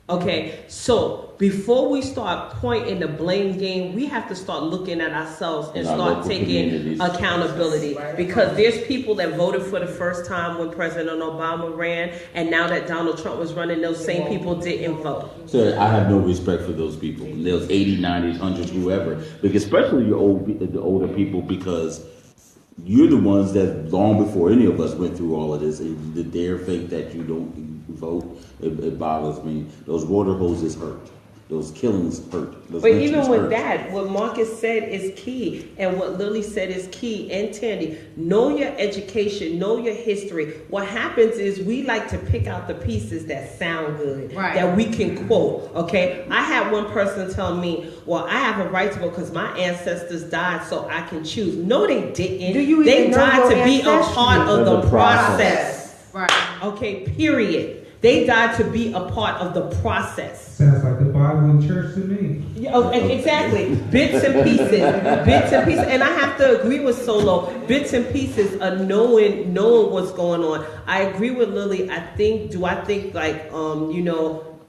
Okay, so before we start pointing the blame game, we have to start looking at ourselves and start taking accountability, because there's people that voted for the first time when President Obama ran, and now that Donald Trump was running, those same people didn't vote. So I have no respect for those people, those 80s, 90s, 100s, whoever, because especially the older people, because you're the ones that long before any of us went through all of this, and the dare think that you don't vote, it bothers me. Those water hoses hurt. Those killings hurt. Those But even with hurt. that, what Marcus said is key, and what Lily said is key, and Tandy, know your education, know your history. What happens is we like to pick out the pieces that sound good, that we can quote, okay? I had one person tell me, well, I have a right to vote because my ancestors died so I can choose. No, they didn't. They died to be a part of the process. Right. Okay, period. They died to be a part of the process. Sounds like the Bible in church to me. Oh, exactly. Bits and pieces. Bits and pieces. And I have to agree with Solo. Bits and pieces of knowing what's going on. I agree with Lily. I think like,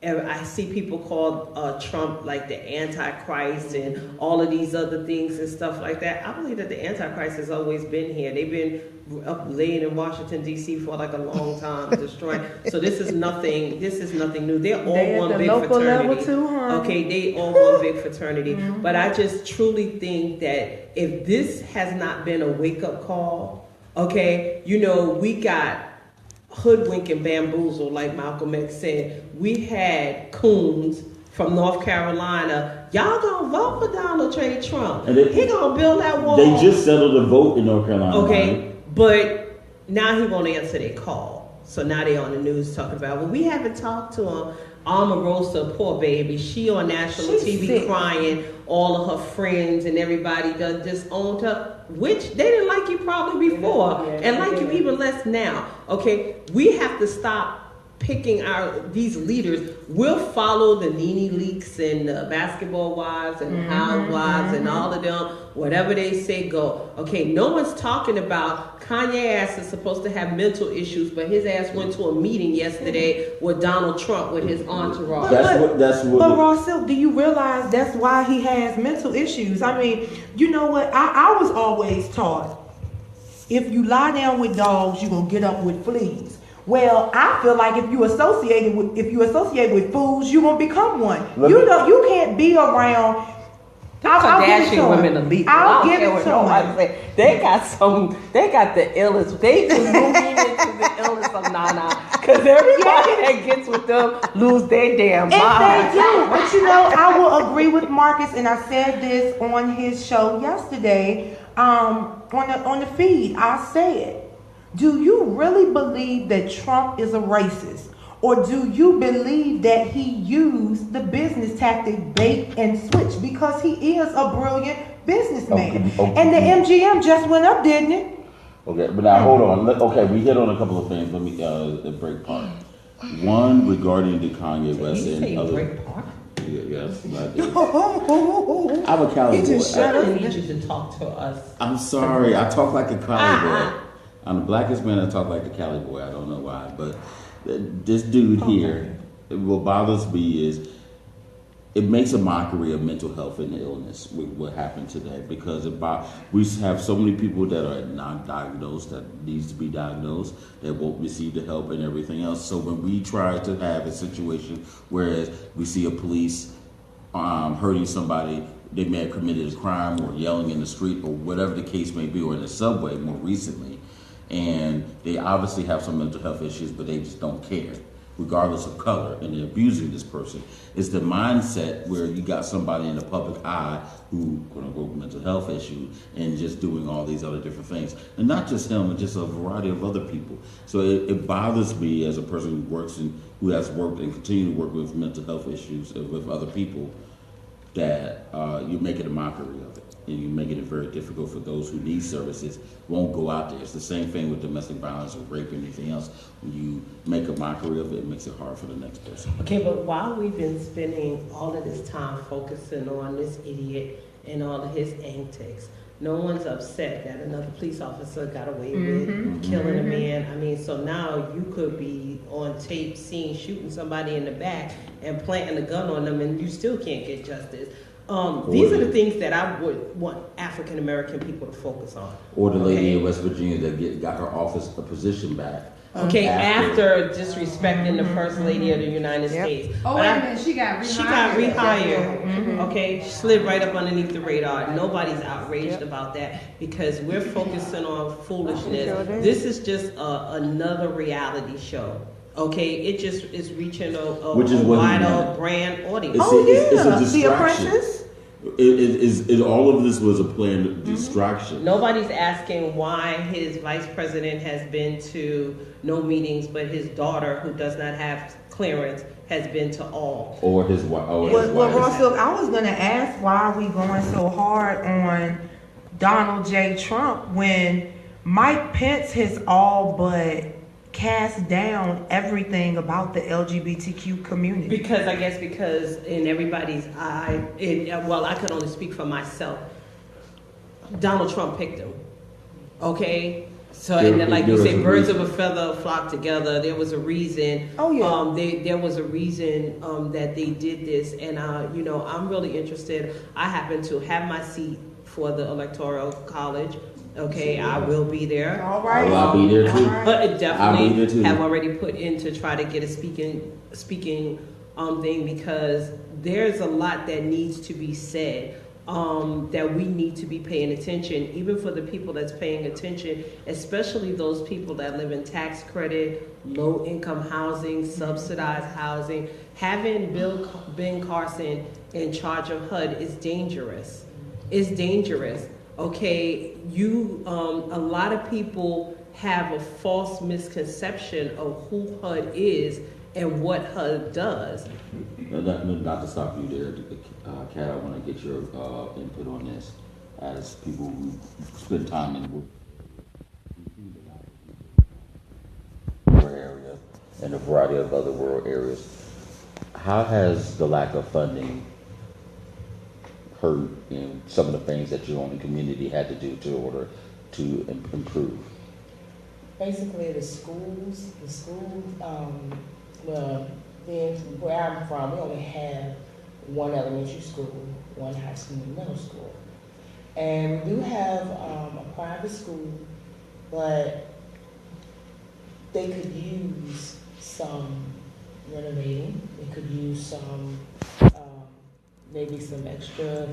I see people call Trump like the Antichrist and all of these other things and stuff like that. I believe that the Antichrist has always been here. They've been up laying in Washington D.C. for like a long time, destroying. So this is nothing new. They're all one big fraternity. Okay, they all one big fraternity. But I just truly think that if this has not been a wake up call, okay, we got hoodwink and bamboozle, like Malcolm X said. We had coons from North Carolina. Y'all gonna vote for Donald J. Trump. He gonna build that wall. They just settled a vote in North Carolina. Okay, but now he won't answer their call. So now they on the news talking about, well, we haven't talked to him. Omarosa, poor baby, she on national TV sick, crying. All of her friends and everybody done disowned her, which they didn't like you probably before, and like you even less now. Okay, we have to stop picking these leaders. We'll follow the Nene Leaks and the Basketball Wives and Housewives and all of them. Whatever they say, go. Okay, no one's talking about Kanye ass is supposed to have mental issues, but his ass went to a meeting yesterday with Donald Trump with his entourage. But Rossell, do you realize that's why he has mental issues? I mean, you know what? I was always taught, if you lie down with dogs, you're gonna get up with fleas. Well, I feel like if you associate with fools, you're gonna become one. You can't be around. Kardashian women are lethal. I'll give it to them. They got the illest. They can move into the illest of Nana. Because everybody that gets with them lose their damn mind. If they do. But I will agree with Marcus, and I said this on his show yesterday, on the feed. I said, do you really believe that Trump is a racist? Or do you believe that he used the business tactic bait and switch? Because he is a brilliant businessman. Okay. And the MGM just went up, didn't it? Okay, but now hold on. Okay, we hit on a couple of things. Let me break part. One, regarding the Kanye West and other. Break part? Yes, I did. I'm a Cali boy. I need you to talk to us. I'm sorry. I talk like a Cali boy. I'm the blackest man. I talk like a Cali boy. I don't know why, but this dude here, what bothers me is it makes a mockery of mental health and illness with what happened today, because we have so many people that are not diagnosed, that needs to be diagnosed, that won't receive the help and everything else. So when we try to have a situation whereas we see a police hurting somebody, they may have committed a crime or yelling in the street or whatever the case may be, or in the subway more recently, and they obviously have some mental health issues, but they just don't care. regardless of color, and they're abusing this person. It's the mindset where you got somebody in the public eye who, quote unquote, mental health issue, and just doing all these other different things. And not just him, but just a variety of other people. So it bothers me as a person who works and who has worked and continue to work with mental health issues with other people, that you're making a mockery of it. And you're making it very difficult for those who need services, won't go out there. It's the same thing with domestic violence or rape or anything else. When you make a mockery of it, it makes it hard for the next person. Okay, but while we've been spending all of this time focusing on this idiot and all of his antics, no one's upset that another police officer got away with killing a man. I mean, so now you could be on tape seen shooting somebody in the back and planting a gun on them, and you still can't get justice. These are the things that I would want African American people to focus on. Or the lady in West Virginia that got her office a position back. Okay, after disrespecting the First Lady of the United States. Oh, wait a minute, she got rehired. She got rehired. Okay, she slid right up underneath the radar. Nobody's outraged about that because we're focusing on foolishness. This is just another reality show. Okay, it just is reaching a wider brand audience. It's a distraction. The Apprentice. All of this was a planned distraction. Nobody's asking why his vice president has been to no meetings, but his daughter, who does not have clearance, has been to all. Or his wife. Well, Russell, I was going to ask, why are we going so hard on Donald J. Trump when Mike Pence has all but cast down everything about the LGBTQ community? Because in everybody's eye, I could only speak for myself. Donald Trump picked him. Okay? So, and then, like you say, birds of a feather flock together. There was a reason. Oh, yeah. There was a reason that they did this. And, I'm really interested. I happen to have my seat for the Electoral College. Okay, I will be there. All right. I'll be there too. But definitely have already put in to try to get a speaking thing, because there's a lot that needs to be said, that we need to be paying attention, even for the people that's paying attention, especially those people that live in tax credit, low income housing, subsidized housing. Having Ben Carson in charge of HUD is dangerous. It's dangerous. Okay, a lot of people have a false misconception of who HUD is and what HUD does. Not to stop you there, Kat, I want to get your input on this. As people who spend time in the area and a variety of other rural areas, how has the lack of funding hurt in some of the things that your own community had to do to order to improve? Basically, the schools, well, then where I'm from, we only have one elementary school, one high school, and middle school. And we do have a private school, but they could use some renovating. They could use some maybe some extra,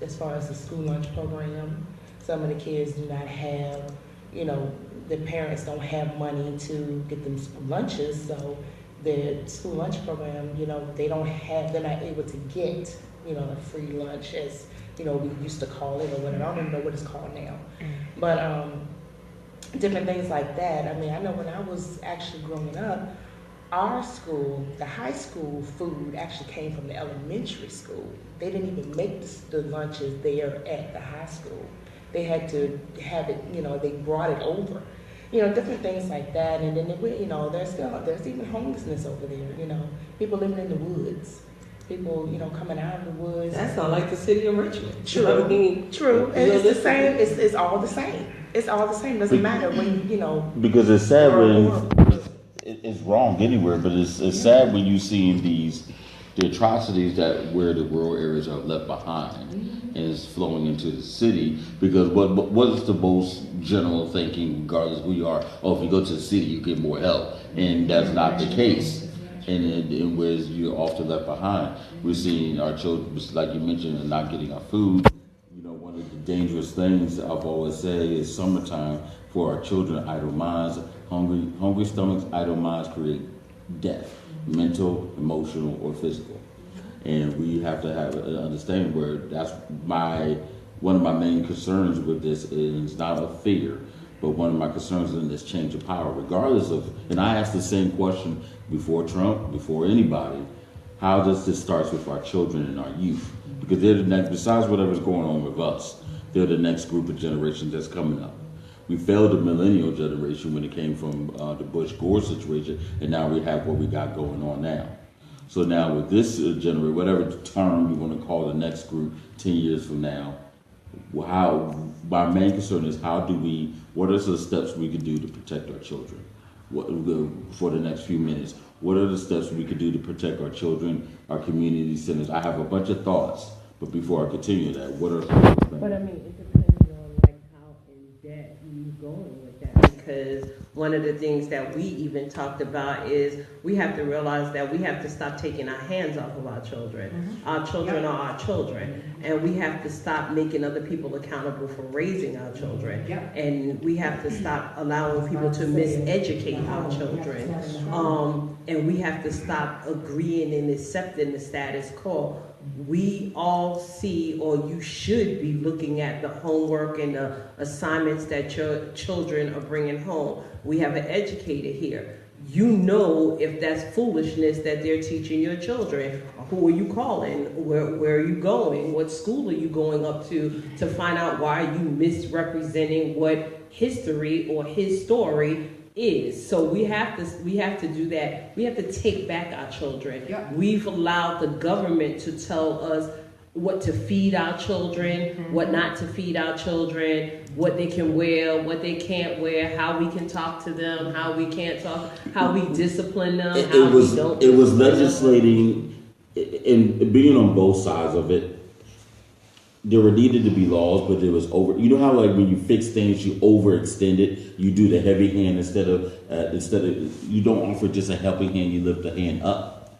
as far as the school lunch program. Some of the kids do not have, the parents don't have money to get them school lunches, so the school lunch program, they're not able to get, a free lunch as, we used to call it, or whatever. I don't even know what it's called now. But different things like that. I mean, I know when I was actually growing up, our school, the high school food actually came from the elementary school. They didn't even make the lunches there at the high school. They had to have it, they brought it over. Different things like that. And then, there's even homelessness over there, people living in the woods. People, coming out of the woods. That sounds like the city of Richmond. True. True. And it's the same. It's all the same. It's all the same. Doesn't matter when, Because it's sad when it's wrong anywhere, but it's sad when you see the atrocities that where the rural areas are left behind and it's flowing into the city. Because what is the most general thinking, regardless of who you are? Oh, if you go to the city, you get more help, and that's not the case. And whereas you're often left behind, we're seeing our children, like you mentioned, not getting our food. One of the dangerous things I've always said is summertime for our children, idle minds, hungry stomachs, idle minds create death, mental, emotional, or physical. And we have to have an understanding where that's one of my main concerns with this is not a fear, but one of my concerns in this change of power, regardless of, and I asked the same question before Trump, before anybody, how does this start with our children and our youth? Because they're the next, besides whatever's going on with us, they're the next group of generations that's coming up. We failed the millennial generation when it came from the Bush-Gore situation, and now we have what we got going on now. So now with this generation, whatever term you want to call the next group 10 years from now, my main concern is what are the steps we can do to protect our children? For the next few minutes, what are the steps we could do to protect our children, our community centers? I have a bunch of thoughts, but before I continue that, what are some things? But I mean, it depends on like how in depth you going with that, because one of the things that we even talked about is we have to realize that we have to stop taking our hands off of our children. Mm-hmm. Our children are our children, and we have to stop making other people accountable for raising our children. Yep. And we have to stop allowing people to miseducate our children. And we have to stop agreeing and accepting the status quo. We all see, or you should be looking at the homework and the assignments that your children are bringing home. We have an educator here. You know if that's foolishness that they're teaching your children. Who are you calling? Where are you going? What school are you going up to find out why are you misrepresenting what history or his story is. So we have to do that. We have to take back our children. Yep. We've allowed the government to tell us what to feed our children, what not to feed our children, what they can wear, what they can't wear, how we can talk to them, how we can't talk, how we discipline them, It was legislating and being on both sides of it. There needed to be laws, but there was you know how like when you fix things, you overextend it. You do the heavy hand instead of you don't offer just a helping hand. You lift the hand up.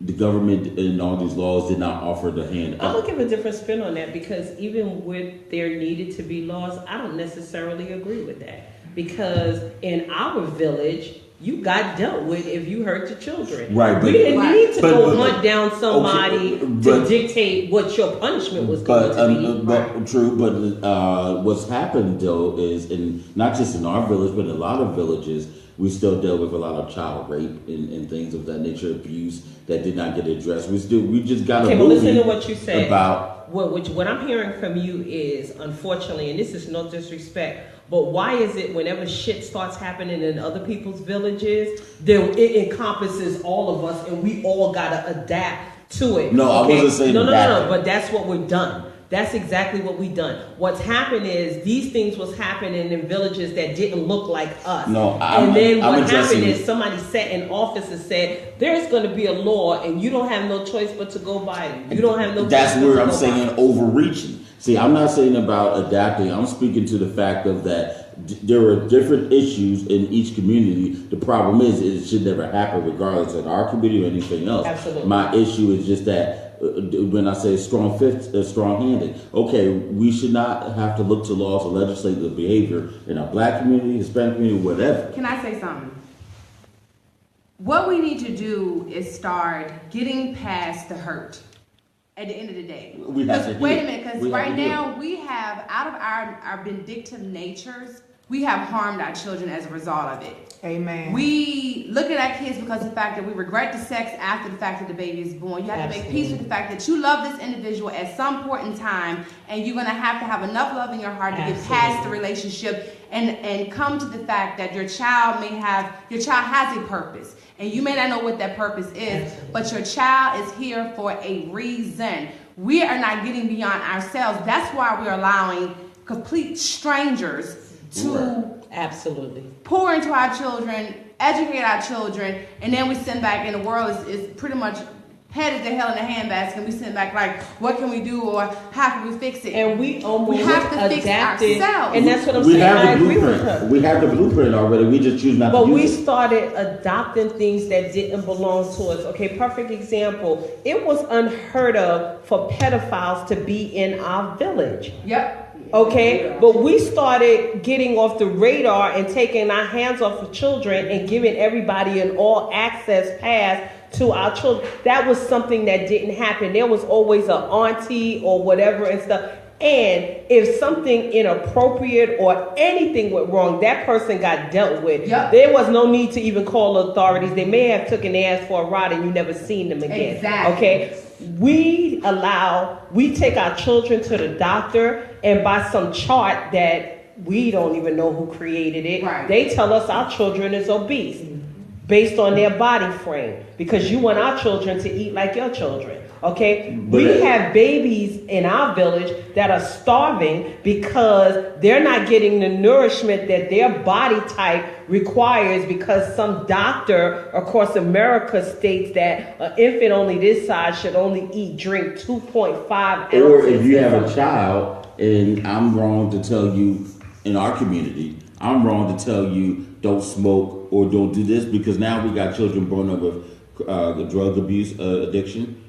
The government and all these laws did not offer the hand up. I'm gonna give a different spin on that, because even with there needed to be laws, I don't necessarily agree with that, because in our village, you got dealt with if you hurt your children. Right. We didn't need to go hunt down somebody to dictate what your punishment was going to be. True, but what's happened though is, not just in our village, but in a lot of villages, we still deal with a lot of child rape and things of that nature, abuse that did not get addressed. We just got a movie. But listen to what you said about what I'm hearing from you is, unfortunately, and this is no disrespect, but why is it whenever shit starts happening in other people's villages, it encompasses all of us and we all gotta adapt to it? No, okay? I wasn't saying No, but that's what we've done. That's exactly what we've done. What's happened is these things was happening in villages that didn't look like us. Then what happened is somebody sat in office and said, there's going to be a law and you don't have no choice but to go by it. You don't have no That's where I'm saying overreaching. See, I'm not saying about adapting. I'm speaking to the fact of that there are different issues in each community. The problem is it should never happen regardless of our community or anything else. Absolutely. My issue is just that when I say strong-handed, okay, we should not have to look to laws to legislate the behavior in our black community, Hispanic community, whatever. Can I say something? What we need to do is start getting past the hurt at the end of the day. We have to wait a minute, because right now we have, out of our vindictive natures, we have harmed our children as a result of it. Amen. We look at our kids because of the fact that we regret the sex after the fact that the baby is born. You have to make peace with the fact that you love this individual at some point in time, and you're going to have enough love in your heart to get past the relationship and come to the fact that your child has a purpose. And you may not know what that purpose is, but your child is here for a reason. We are not getting beyond ourselves. That's why we're allowing complete strangers to pour into our children, educate our children, and then we send back, and the world is pretty much headed to hell in a handbasket, and we send back like, what can we do, or how can we fix it? And we almost have to fix ourselves. And that's what I'm saying. I agree with her. We have the blueprint already. We just choose not to use it. But we started adopting things that didn't belong to us. Okay, perfect example. It was unheard of for pedophiles to be in our village. Yep. Okay, but we started getting off the radar and taking our hands off of children and giving everybody an all access pass to our children. That was something that didn't happen. There was always an auntie or whatever and stuff. And if something inappropriate or anything went wrong, that person got dealt with. Yep. There was no need to even call authorities. They may have taken their ass for a ride and you never seen them again. Exactly. Okay. We take our children to the doctor, and by some chart that we don't even know who created it, right, they tell us our children is obese based on their body frame, because you want our children to eat like your children. Okay, we have babies in our village that are starving because they're not getting the nourishment that their body type requires, because some doctor across America states that an infant only this size should only drink 2.5 ounces. Or if you have a child, and I'm wrong to tell you, in our community, I'm wrong to tell you don't smoke or don't do this, because now we got children born up with the drug abuse addiction.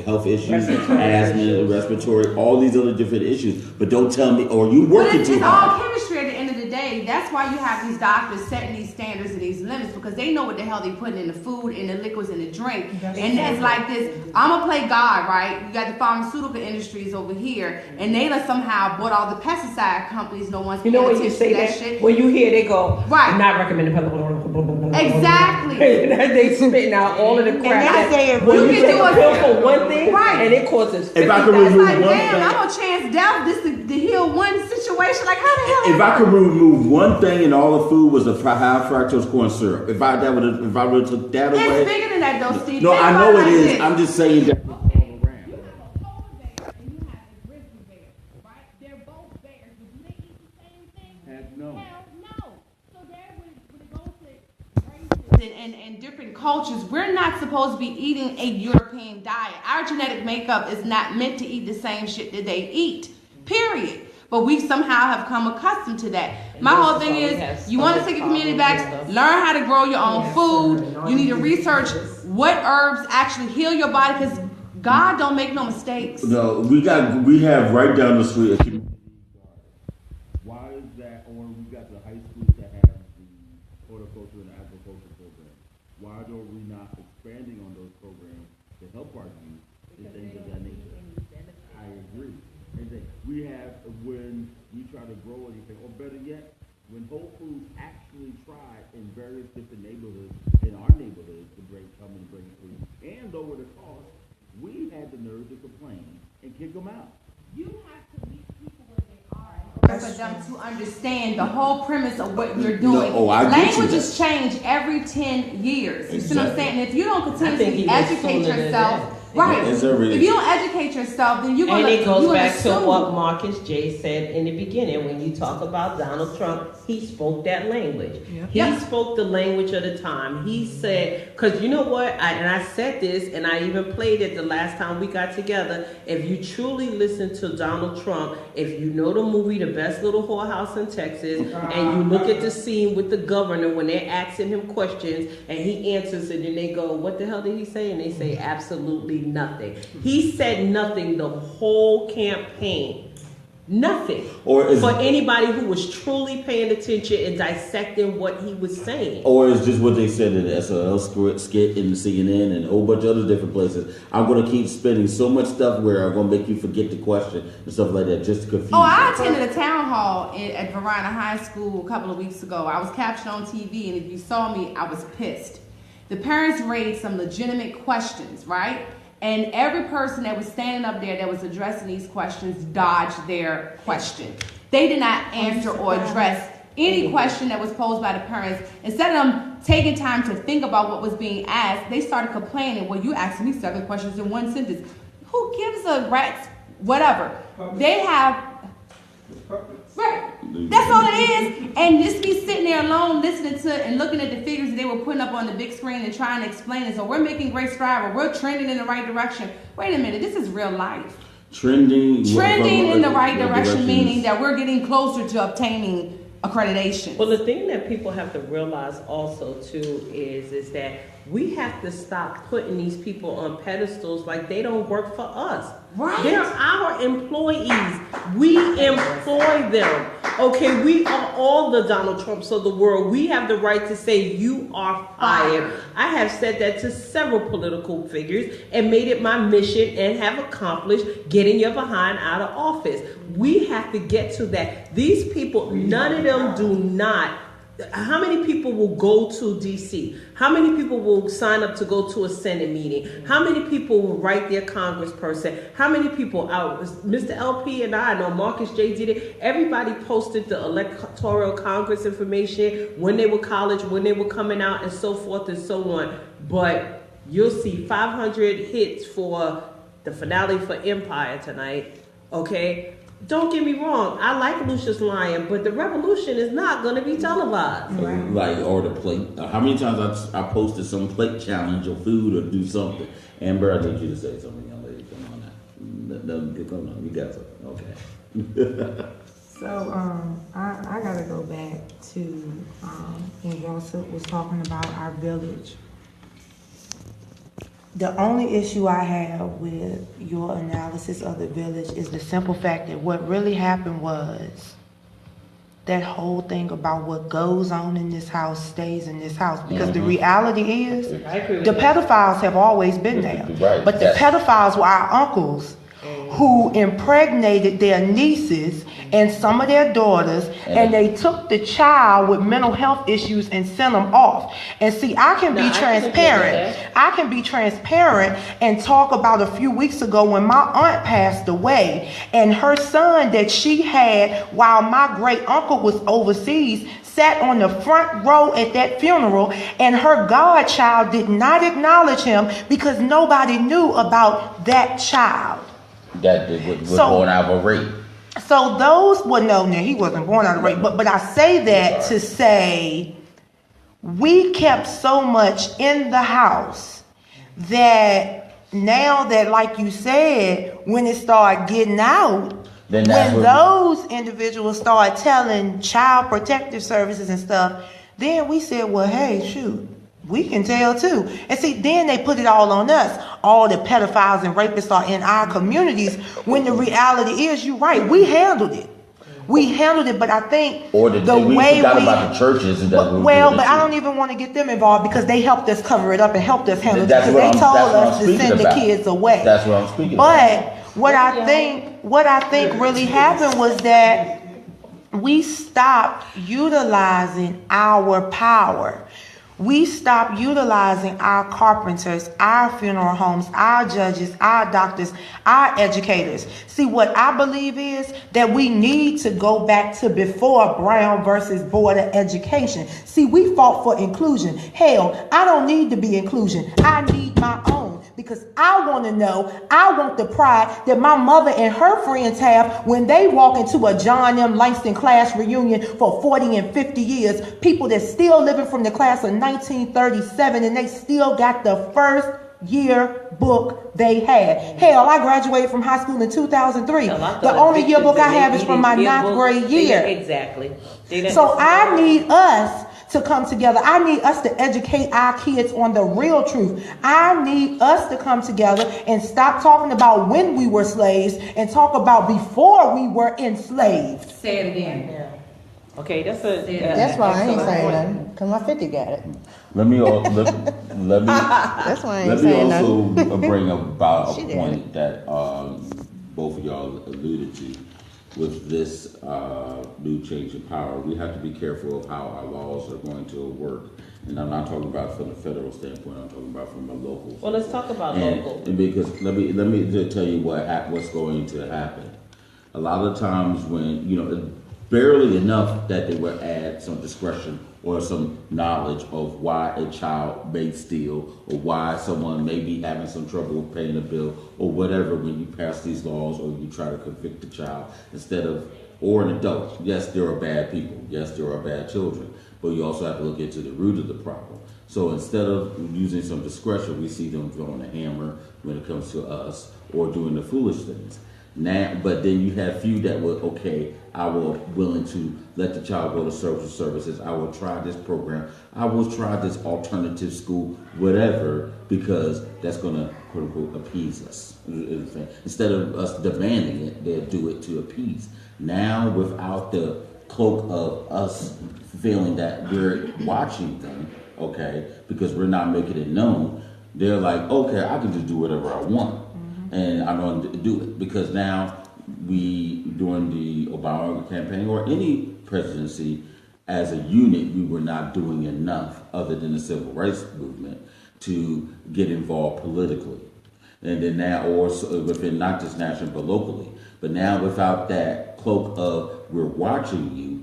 Health issues, asthma, respiratory, all these other different issues. But don't tell me, or you working too hard. It's all chemistry at the end of the day. That's why you have these doctors setting these standards and these limits, because they know what the hell they putting in the food, in the liquids, in the drink. And it's like this, I'm gonna play God, right? You got the pharmaceutical industries over here, and they somehow bought all the pesticide companies. No one's paying attention to that shit. When you hear they go, right, not recommended. Exactly. They spitting out all of the crap. You can do a pill for one thing, right, and it causes. If I could remove one thing, I'm gonna chance death just to heal one situation. Like, how the hell? If I could remove one thing in all the food was the high fructose corn syrup. If I would have took that away. It's bigger than that, though, Steve. No, I know it is. I'm just saying that. And different cultures, we're not supposed to be eating a European diet. Our genetic makeup is not meant to eat the same shit that they eat, period. But we somehow have come accustomed to that. My whole thing is, you want to take your community back, learn how to grow your own food. You need to research what herbs actually heal your body, because God don't make no mistakes. No, we have right down the street a community. Why is that? Or we got the high schools that have the horticulture and agriculture program. Why are we not expanding on those programs to help our youth and things of that nature? I agree. And then we have, when we try to grow anything, or better yet, when Whole Foods actually tried in various different neighborhoods, in our neighborhoods, to come and bring food and lower the cost, we had the nerve to complain and kick them out. You have to meet people where they are for them to understand the whole premise of what you're doing. Languages change every 10 years. You see what I'm saying? And if you don't continue to educate yourself, right. If you don't educate yourself, then you're going to. And it goes back to what Marcus J said in the beginning. When you talk about Donald Trump, he spoke that language. He spoke the language of the time. He said, because you know what? I said this, and I even played it the last time we got together. If you truly listen to Donald Trump, if you know the movie The Best Little Whorehouse in Texas, and you look at the scene with the governor when they're asking him questions, and he answers it, and they go, "What the hell did he say?" And they say, "Absolutely nothing." He said nothing the whole campaign. Nothing. For anybody who was truly paying attention and dissecting what he was saying. Or it's just what they said in the SNL skit in the CNN and a whole bunch of other different places. I'm going to keep spending so much stuff where I'm going to make you forget the question and stuff like that, just to confuse you. I attended a town hall at Verona High School a couple of weeks ago. I was captured on TV, and if you saw me, I was pissed. The parents raised some legitimate questions, right? And every person that was standing up there that was addressing these questions dodged their question. They did not answer or address any question that was posed by the parents. Instead of them taking time to think about what was being asked, they started complaining, "Well, you asked me 7 questions in one sentence." Who gives a rat's whatever? They have... Right. That's all it is. And just be sitting there alone listening to and looking at the figures that they were putting up on the big screen and trying to explain it. So we're making great strides, or we're trending in the right direction. Wait a minute, this is real life. Trending in the right direction, meaning that we're getting closer to obtaining accreditation. Well, the thing that people have to realize also too is that we have to stop putting these people on pedestals like they don't work for us. Right. They're our employees. We employ them. Okay, we are all the Donald Trumps of the world. We have the right to say you are fired. I have said that to several political figures and made it my mission and have accomplished getting your behind out of office. We have to get to that. These people, none of them do not. How many people will go to DC? How many people will sign up to go to a Senate meeting? How many people will write their congressperson? How many people, Mr. LP and I know Marcus J did it. Everybody posted the electoral congress information when they were college, when they were coming out, and so forth and so on. But you'll see 500 hits for the finale for Empire tonight, okay? Don't get me wrong, I like Lucius Lyon, but the revolution is not going to be televised. Like, or the plate. How many times I posted some plate challenge or food or do something? Amber, I need you to say something, young lady. Come on now. Come on, you got something. Okay. So, I gotta go back to, when y'all was talking about our village. The only issue I have with your analysis of the village is the simple fact that what really happened was that whole thing about what goes on in this house stays in this house. Because the reality is, the pedophiles have always been there. Right. But the pedophiles were our uncles who impregnated their nieces and some of their daughters, and they took the child with mental health issues and sent them off. And see, I can be transparent. I can be transparent and talk about a few weeks ago when my aunt passed away, and her son that she had while my great uncle was overseas sat on the front row at that funeral, and her godchild did not acknowledge him because nobody knew about that child. That was born out of a rape. So those, well, no, he wasn't born out of rape, but I say that to say we kept so much in the house that now that, like you said, when it started getting out, when those individuals started telling child protective services and stuff, then we said, well, hey, shoot, we can tell too. And see, then they put it all on us. All the pedophiles and rapists are in our communities, when the reality is, you're right, we handled it. We handled it, but I think or the way we forgot about the churches. And well, but I don't even want to get them involved because they helped us cover it up and helped us handle it because they told us to send the kids away. That's what I'm speaking about. But what I think really happened was that we stopped utilizing our power. We stopped utilizing our carpenters, our funeral homes, our judges, our doctors, our educators. See, what I believe is that we need to go back to before Brown versus Board of Education. See, we fought for inclusion. Hell, I don't need to be inclusion. I need my own. Because I want to know, I want the pride that my mother and her friends have when they walk into a John M. Langston class reunion for 40 and 50 years. People that's still living from the class of 1937 and they still got the first year book they had. Hell, I graduated from high school in 2003. The only yearbook I have is from my 9th grade year. Exactly. So I need us to come together. I need us to educate our kids on the real truth. I need us to come together and stop talking about when we were slaves and talk about before we were enslaved. Say it again. Yeah. Okay, that's why I ain't saying nothing, because my 50 got it. Let me That's why I ain't saying nothing. also bring about a point that both of y'all alluded to. With this new change in power, we have to be careful of how our laws are going to work. And I'm not talking about from a federal standpoint. I'm talking about from a local. Well, let's talk about local. Because let me just tell you what's going to happen. A lot of times when barely enough that they would add some discretion or some knowledge of why a child may steal or why someone may be having some trouble with paying a bill or whatever when you pass these laws or you try to convict a child or an adult. Yes, there are bad people. Yes, there are bad children. But you also have to look into the root of the problem. So instead of using some discretion, we see them throwing a hammer when it comes to us or doing the foolish things. Now, but then you have few that will, okay, I will willing to let the child go to social services. I will try this program. I will try this alternative school, whatever, because that's going to, quote unquote, appease us. Instead of us demanding it, they'll do it to appease. Now, without the cloak of us feeling that we're watching them, okay, because we're not making it known, they're like, okay, I can just do whatever I want. And I'm going to do it because now during the Obama campaign or any presidency, as a unit, we were not doing enough other than the civil rights movement to get involved politically. And then now, or within not just national, but locally. But now without that cloak of we're watching you,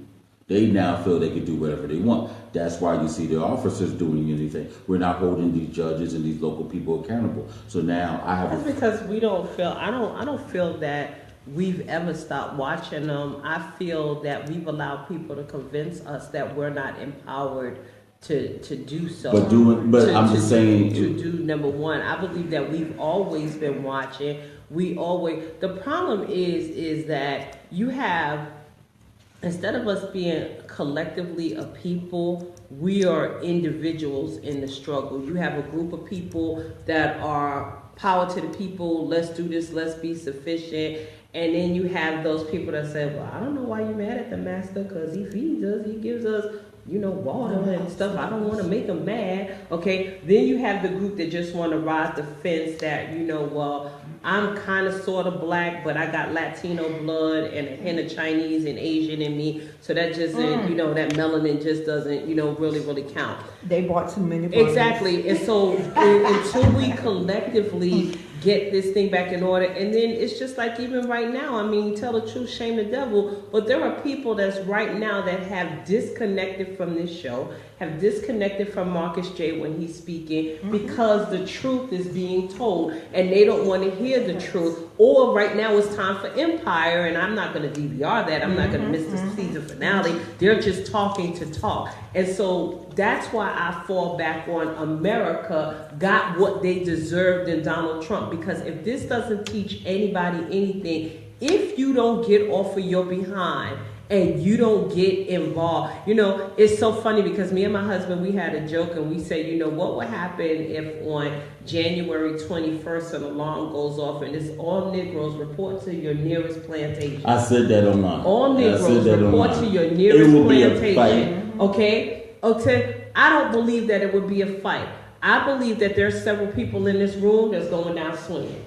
they now feel they can do whatever they want. That's why you see the officers doing anything. We're not holding these judges and these local people accountable. So now I have. That's because we don't feel. I don't feel that we've ever stopped watching them. I feel that we've allowed people to convince us that we're not empowered to do so. But I'm just saying to do number one. I believe that we've always been watching. The problem is that you have. Instead of us being collectively a people, we are individuals in the struggle. You have a group of people that are power to the people, let's do this, let's be sufficient. And then you have those people that say, well, I don't know why you're mad at the master, because he feeds us, he gives us, water and stuff. I don't want to make him mad. Okay. Then you have the group that just want to ride the fence that, well, I'm kind of sort of black, but I got Latino blood and a hint of Chinese and Asian in me. So that just, that melanin just doesn't, really, really count. They bought too many bodies. Exactly. And so until we collectively get this thing back in order, and then it's just like even right now, tell the truth, shame the devil, but there are people that's right now that have disconnected from this show, have disconnected from Marcus J when he's speaking because the truth is being told and they don't want to hear the truth. Or right now it's time for Empire, and I'm not going to DVR that. I'm not going to miss the season finale. They're just talking to talk. And so that's why I fall back on America got what they deserved in Donald Trump. Because if this doesn't teach anybody anything, if you don't get off of your behind and you don't get involved, it's so funny because me and my husband, we had a joke and we said, what would happen if on January 21st an alarm goes off and it's all Negroes report to your nearest plantation. I said that online. All Negroes report to your nearest plantation. Okay? I don't believe that it would be a fight. I believe that there's several people in this room that's going down swinging.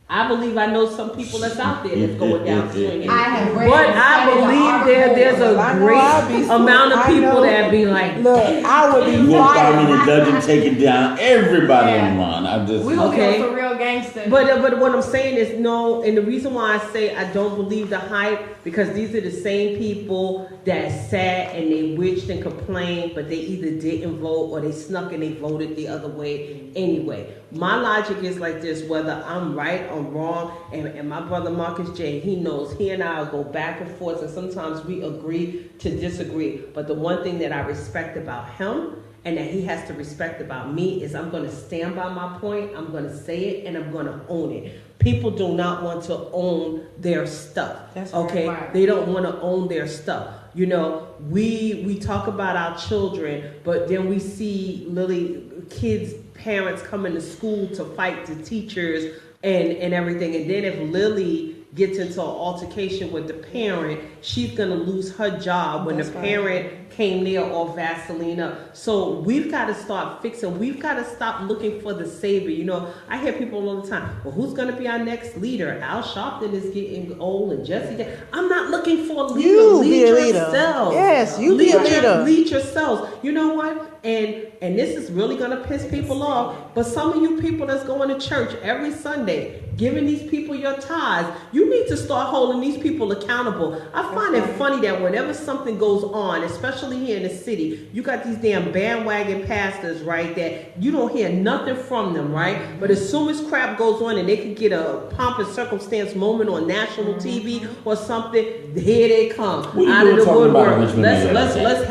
I believe I know some people that's out there that's going down swinging. But I believe there's a great amount of people that be like, look, I would be you won't find me the judge and taking down everybody online. We gonna get some real gangsters. But what I'm saying is no, and the reason why I say I don't believe the hype, because these are the same people that sat and they witched and complained, but they either didn't vote or they snuck and they voted the other way anyway. My logic is like this, whether I'm right or wrong, and my brother Marcus J, he knows, he and I will go back and forth, and sometimes we agree to disagree. But the one thing that I respect about him and that he has to respect about me is I'm going to stand by my point, I'm going to say it, and I'm going to own it. People do not want to own their stuff. That's okay? right. They don't want to own their stuff. We talk about our children, but then we see literally kids' parents coming to school to fight the teachers and everything. And then if Lily gets into an altercation with the parent, she's going to lose her job when the parent came there all Vaseline up. So we've got to start fixing. We've got to stop looking for the savior. I hear people all the time, well, who's going to be our next leader? Al Sharpton is getting old and Jesse. I'm not looking for a leader. You lead be a leader. yourselves. Yes, you be a leader. Lead yourselves. You know what? And this is really going to piss people off, but some of you people that's going to church every Sunday, giving these people your tithes, you need to start holding these people accountable. I find it funny that whenever something goes on, especially here in the city, you got these damn bandwagon pastors, right, that you don't hear nothing from them, right? But as soon as crap goes on and they can get a pomp and circumstance moment on national TV or something, here they come out of the woodwork. Let's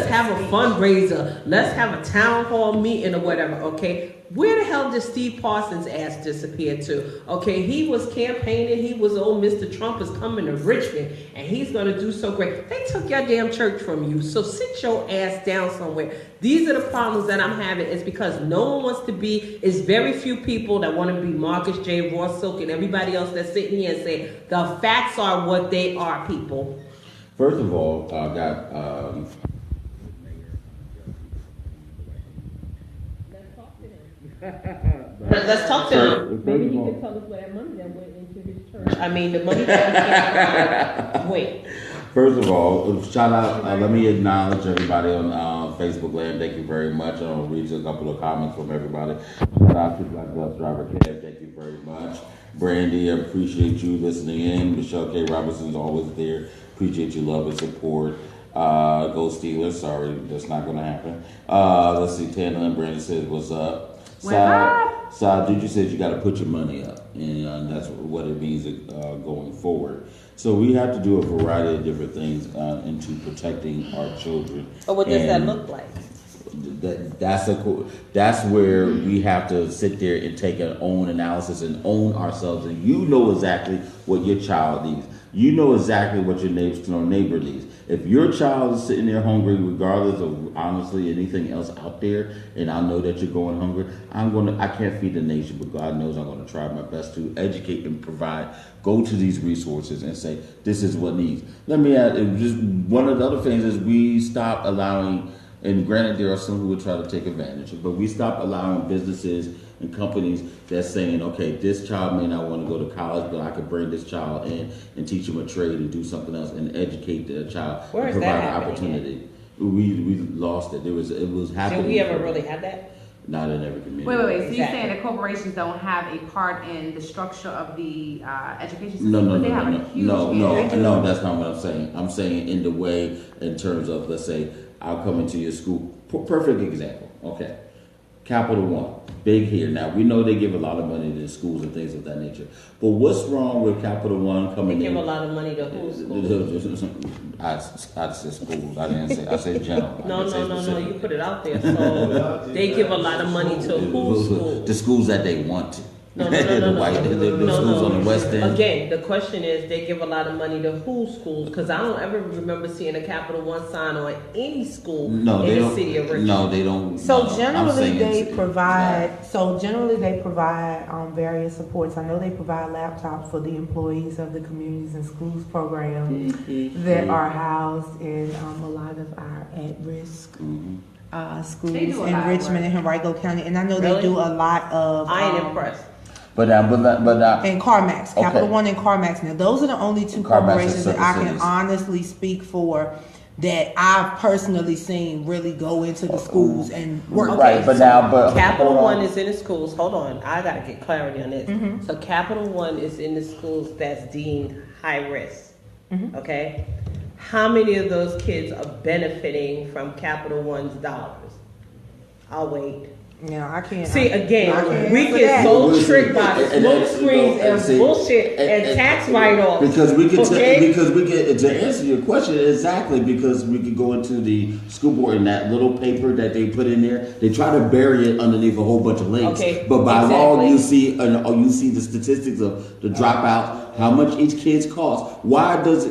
have a fundraiser. Let's have a town hall meeting or whatever, okay? Where the hell did Steve Parsons' ass disappear to? Okay, he was campaigning. He was, Mr. Trump is coming to Richmond, and he's going to do so great. They took your damn church from you, so sit your ass down somewhere. These are the problems that I'm having. It's because no one wants to be, it's very few people that want to be Marcus J. Ross Silk and everybody else that's sitting here and say, the facts are what they are, people. First of all, I got... Let's talk to him. Maybe he can tell us where that money that went into his church. I mean, the money that we can't wait. First of all, shout out, let me acknowledge everybody on Facebook land. Thank you very much. I'll read a couple of comments from everybody. Shout out to Black Bus Driver Kev. Thank you very much. Brandy, I appreciate you listening in. Michelle K. Robinson's always there. Appreciate your love and support. Go Steelers. Sorry, that's not going to happen. Let's see. Tana and Brandy says, what's up? Side, dude, you said you got to put your money up, and that's what it means going forward. So we have to do a variety of different things into protecting our children. But what does that look like? That's where we have to sit there and take our own analysis and own ourselves. And you know exactly what your child needs. You know exactly what your neighbor needs. If your child is sitting there hungry, regardless of honestly anything else out there, and I know that you're going hungry, I can't feed the nation, but God knows I'm going to try my best to educate and provide. Go to these resources and say, this is what needs. Let me add, just one of the other things is we stop allowing, and granted there are some who would try to take advantage, but we stop allowing businesses and companies that's saying, okay, this child may not want to go to college, but I could bring this child in and teach him a trade and do something else and educate the child Where and is provide that an opportunity. We lost it. It was happening. Did we ever really have that? Not in every community. Wait. So Exactly. you're saying that corporations don't have a part in the structure of the education system? No, They have a huge no, that's not what I'm saying. I'm saying in the way, in terms of, let's say, I'll come into your school. Perfect example. Okay. Capital One. Big here. Now, we know they give a lot of money to schools and things of that nature. But what's wrong with Capital One coming in? They give a lot of money to whose schools? I said schools. I didn't say, I said general. No. You put it out there. So they give a lot of money to whose schools? The schools that they want to. No. The schools on the West End. Again, the question is, they give a lot of money to whose schools? Because I don't ever remember seeing a Capital One sign on any school in the city of Richmond. No, they don't. So generally they provide various supports. I know they provide laptops for the employees of the Communities and Schools program that are housed in a lot of our at-risk schools in Richmond and Henrico County. And I know they do a lot of... I ain't impressed. But and CarMax, Capital One and CarMax. Now, those are the only two corporations that I can honestly speak for that I've personally seen really go into the schools and work. Right, but Capital One is in the schools. Hold on, I gotta get clarity on this. So Capital One is in the schools that's deemed high risk. Okay, how many of those kids are benefiting from Capital One's dollars? I'll wait. Yeah, I can't. See, again, we get so tricked by smoke screens and bullshit and tax write-offs. Because we can to answer your question exactly, because we could go into the school board and that little paper that they put in there, they try to bury it underneath a whole bunch of links. Okay, but by law, you see the statistics of the dropouts, how much each kid's cost. Why is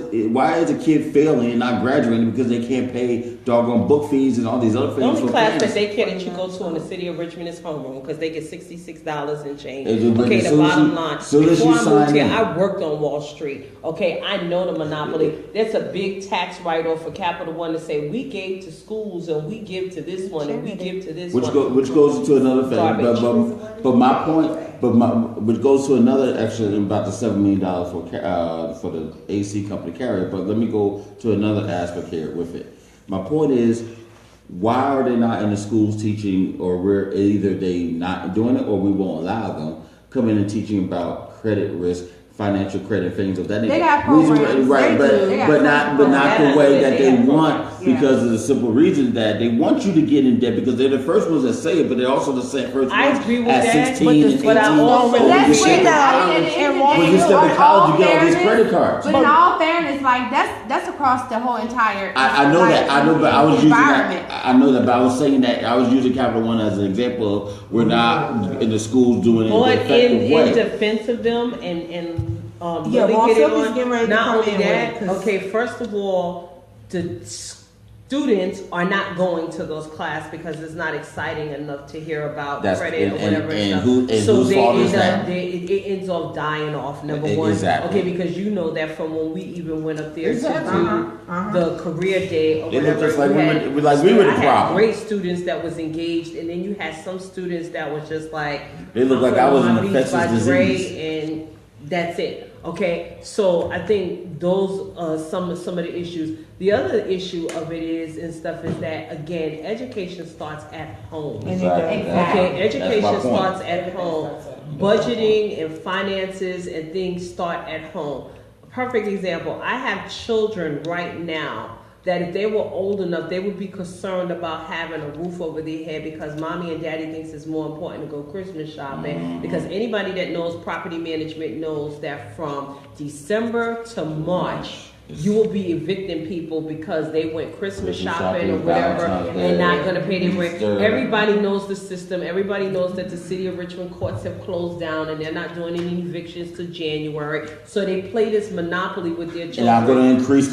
a kid failing and not graduating because they can't pay doggone book fees and all these other things? The only class that they care that you go to in the city of Richmond is homeroom, because they get $66 and change. Okay, the bottom line. Before I moved here, I worked on Wall Street. Okay, I know the monopoly. There's a big tax write-off for Capital One to say we gave to schools and we give to this one and we give to this one. Which goes to another thing. But my point. Which goes to another, actually, about the $7 million for the AC company carrier. But let me go to another aspect here with it. My point is, why are they not in the schools teaching, or we're either they not doing it or we won't allow them come in and teaching about credit risk financial credit, things of that nature. They got programs. Right, They got but not the way that they want, Yeah. because of the simple reason that they want you to get in debt, because they're the first ones that say it, but they're also the first ones I agree with at that, 16 but and 18. I also When you step in When when you step in college, you get all these credit cards. But in all fairness, like that's across the whole entire. I know that. I know, but I was using environment. that. I know that, but I was saying that I was using Capital One as an example. We're not in the schools doing it in But an effective way. in defense of them and Yeah, really Boss get it Up is on, getting ready to not come only in with that, it, 'cause- okay, first of all, the students are not going to those classes because it's not exciting enough to hear about credit or whatever and stuff. So whose they fault is end that? up, it ends off dying off, number one. Exactly. Okay, because you know that from when we even went up there Exactly. to do the career day or They look whatever. just like you we had- were- like we were the I had problem. great students that was engaged, and then you had some students that was just like, They look like I was an infectious disease. and that's it. Okay, so I think those some of the issues. The other issue of it is and stuff is that again, education starts at home. Exactly. Okay, That's education my point. starts at home. Budgeting and finances and things start at home. Perfect example. I have children right now that if they were old enough, they would be concerned about having a roof over their head because mommy and daddy thinks it's more important to go Christmas shopping. Because anybody that knows property management knows that from December to March, you will be evicting people because they went Christmas shopping or whatever and not going to pay their rent. Everybody knows the system. Everybody knows that the city of Richmond courts have closed down and they're not doing any evictions till January. So they play this monopoly with their children. And I'm going to increase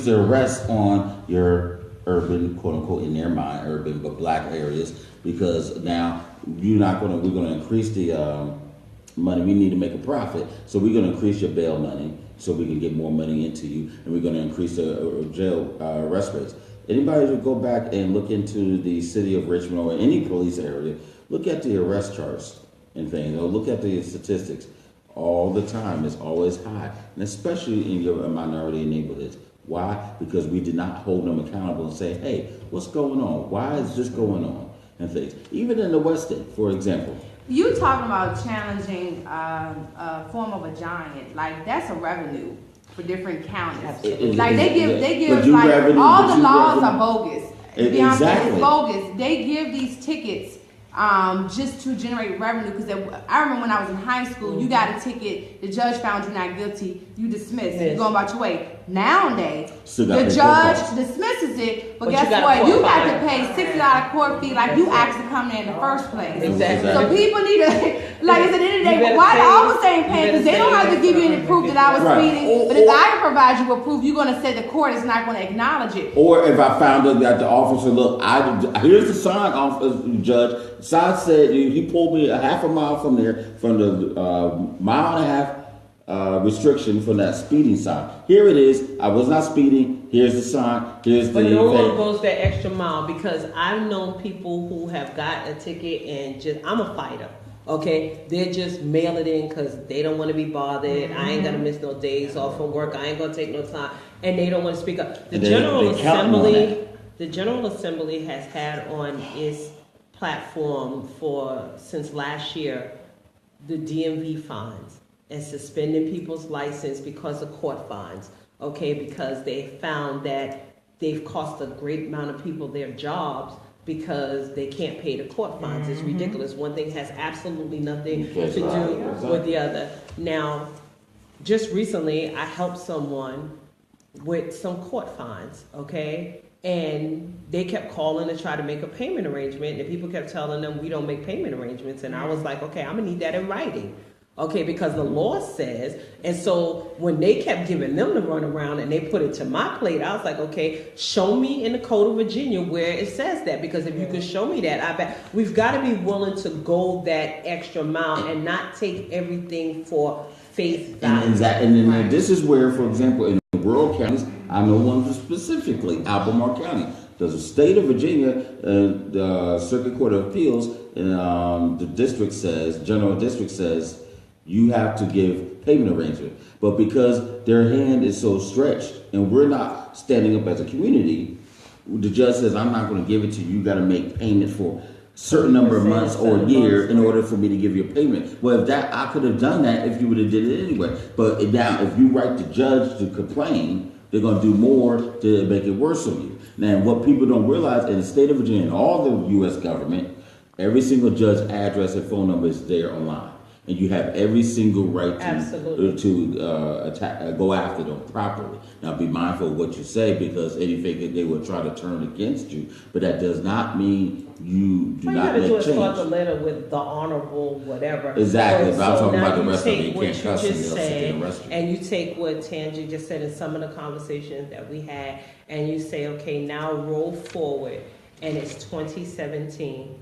the arrests on your urban, quote unquote, in their mind, urban but black areas, because now we're going to increase the money. We need to make a profit, so we're going to increase your bail money so we can get more money into you, and we're going to increase the jail arrest rates. Anybody who go back and look into the city of Richmond or any police area, look at the arrest charts and things, or look at the statistics. All the time, it's always high, and especially in your minority neighborhoods. Why? Because we did not hold them accountable and say, hey, what's going on? Why is this going on? And things. Even in the West End, for example. You talking about challenging a form of a giant, like that's a revenue for different counties. Like they give like revenue, all the laws revenue. are bogus. Exactly. It's bogus. They give these tickets just to generate revenue. Because I remember when I was in high school, you got a ticket, the judge found you not guilty, you dismissed, you're going about your way. Nowadays, the judge dismisses it, but guess what? You got to pay $60 court fee like you asked to come there in the first place. Exactly. So people need to, like at the end of the day, why I was saying pay? Because they don't have to give you any proof that I was speeding. But if I provide you with proof, you're going to say the court is not going to acknowledge it. Or if I found out that the officer, look, here's the sign, judge. Sign said he pulled me a half a mile from there, from the mile and a half restriction from that speeding sign. Here it is. I was not speeding. Here's the sign. Here's the. But no one goes that extra mile because I've known people who have got a ticket and I'm a fighter. Okay, they just mail it in because they don't want to be bothered. I ain't gonna miss no days off from work. I ain't gonna take no time, and they don't want to speak up. The General Assembly has had on its platform since last year the DMV fines and suspending people's license because of court fines. Okay, because they found that they've cost a great amount of people their jobs because they can't pay the court fines. It's ridiculous. One thing has absolutely nothing to do with the other. Now, just recently, I helped someone with some court fines, okay? And they kept calling to try to make a payment arrangement, and people kept telling them, we don't make payment arrangements. And I was like, okay, I'm gonna need that in writing. Okay, because the law says, and so when they kept giving them the runaround and they put it to my plate, I was like, okay, show me in the Code of Virginia where it says that, because if you could show me that, I bet we've got to be willing to go that extra mile and not take everything for face value. And this is where, for example, in the rural counties, I know one specifically, Albemarle County. The state of Virginia, the Circuit Court of Appeals, the district says, General District says, you have to give payment arrangement. But because their hand is so stretched and we're not standing up as a community, the judge says, I'm not going to give it to you. You got to make payment for certain number of months or a year in order for me to give you a payment. Well, if that, I could have done that if you would have did it anyway. But now, if you write the judge to complain, they're going to do more to make it worse on you. Now, what people don't realize, in the state of Virginia and all the U.S. government, every single judge's address and phone number is there online. And you have every single right to go after them properly. Now, be mindful of what you say, because anything that they will try to turn against you. But that does not mean you do not make change. All you got to do is start the letter with the honorable whatever. Exactly. But I'm talking now about the rest of it. You can't cuss and just they'll sit and arrest you. And you take what Tangi just said in some of the conversations that we had, and you say, okay, now roll forward, and it's 2017.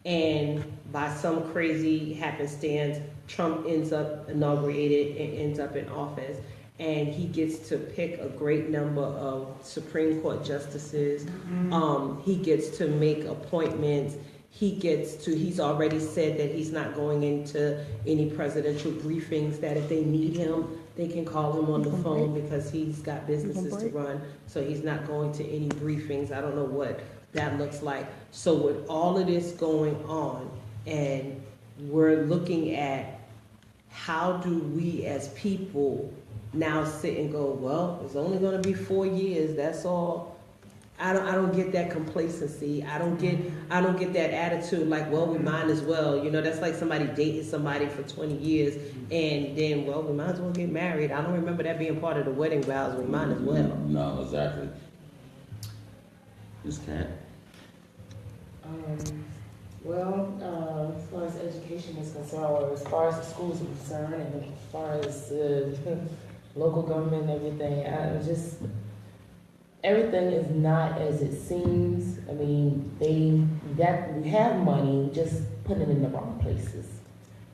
And by some crazy happenstance, Trump ends up inaugurated and ends up in office. And he gets to pick a great number of Supreme Court justices. He gets to make appointments. He's already said that he's not going into any presidential briefings, that if they need him, they can call him on the phone because he's got businesses to run. So he's not going to any briefings. I don't know what that looks like. So with all of this going on, and we're looking at how do we as people now sit and go, well, it's only going to be 4 years, that's all. I don't get that complacency. I don't get that attitude like, well, we might as well. You know, that's like somebody dating somebody for 20 years and then, well, we might as well get married. I don't remember that being part of the wedding vows. We might as well. No, exactly. Ms. Cat? Well, as far as education is concerned, or as far as the schools are concerned, and as far as local government and everything, everything is not as it seems. I mean, we have money, just putting it in the wrong places.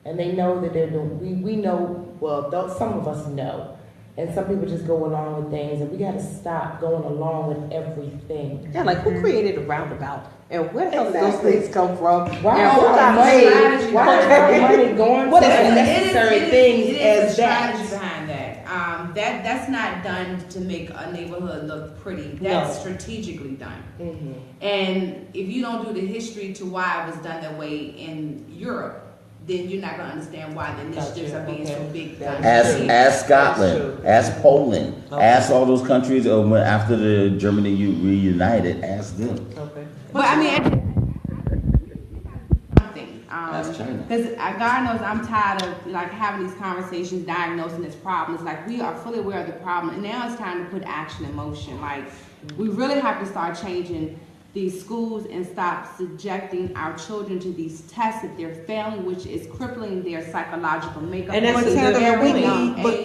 And they know that they're doing, we know, well, some of us know. And some people just go along with things, and we got to stop going along with everything. Yeah, like who created a roundabout? And where the hell did those things come from? Why is our money going to unnecessary things as that? Strategy behind that. That's not done to make a neighborhood look pretty. That's strategically done. Mm-hmm. And if you don't do the history to why it was done that way in Europe, then you're not going to understand why the initiatives are being so big. Ask Scotland, ask Poland, ask all those countries after the Germany reunited, ask them. Okay. But I mean, something. Ask China. Because God knows I'm tired of like having these conversations, diagnosing this problem. It's like we are fully aware of the problem, and now it's time to put action in motion. Like we really have to start changing these schools and stop subjecting our children to these tests that they're failing, which is crippling their psychological makeup. And that's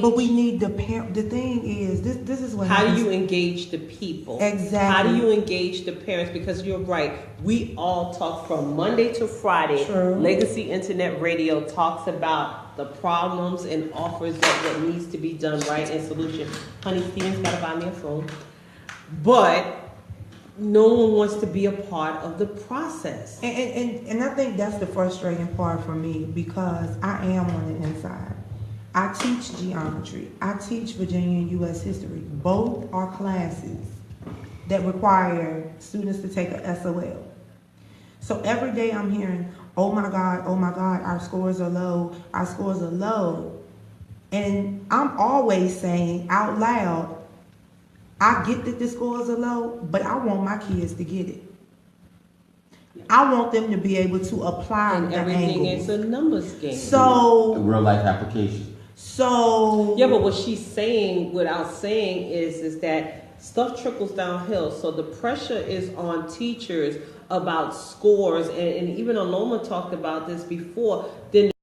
but we need the parent. The thing is, this is what. How do you engage the people? Exactly. How do you engage the parents? Because you're right. We all talk from Monday to Friday. True. Legacy Internet Radio talks about the problems and offers of what needs to be done right and solution. Honey, Steven's got to buy me a phone. But no one wants to be a part of the process. And I think that's the frustrating part for me, because I am on the inside. I teach geometry. I teach Virginia and U.S. history. Both are classes that require students to take a SOL. So every day I'm hearing, oh my God, our scores are low, our scores are low. And I'm always saying out loud, I get that the scores are low, but I want my kids to get it. I want them to be able to apply and the everything angles. is a numbers game. So real life application. So yeah, but what she's saying without saying is that stuff trickles downhill. So the pressure is on teachers about scores, and even Aloma talked about this before. Then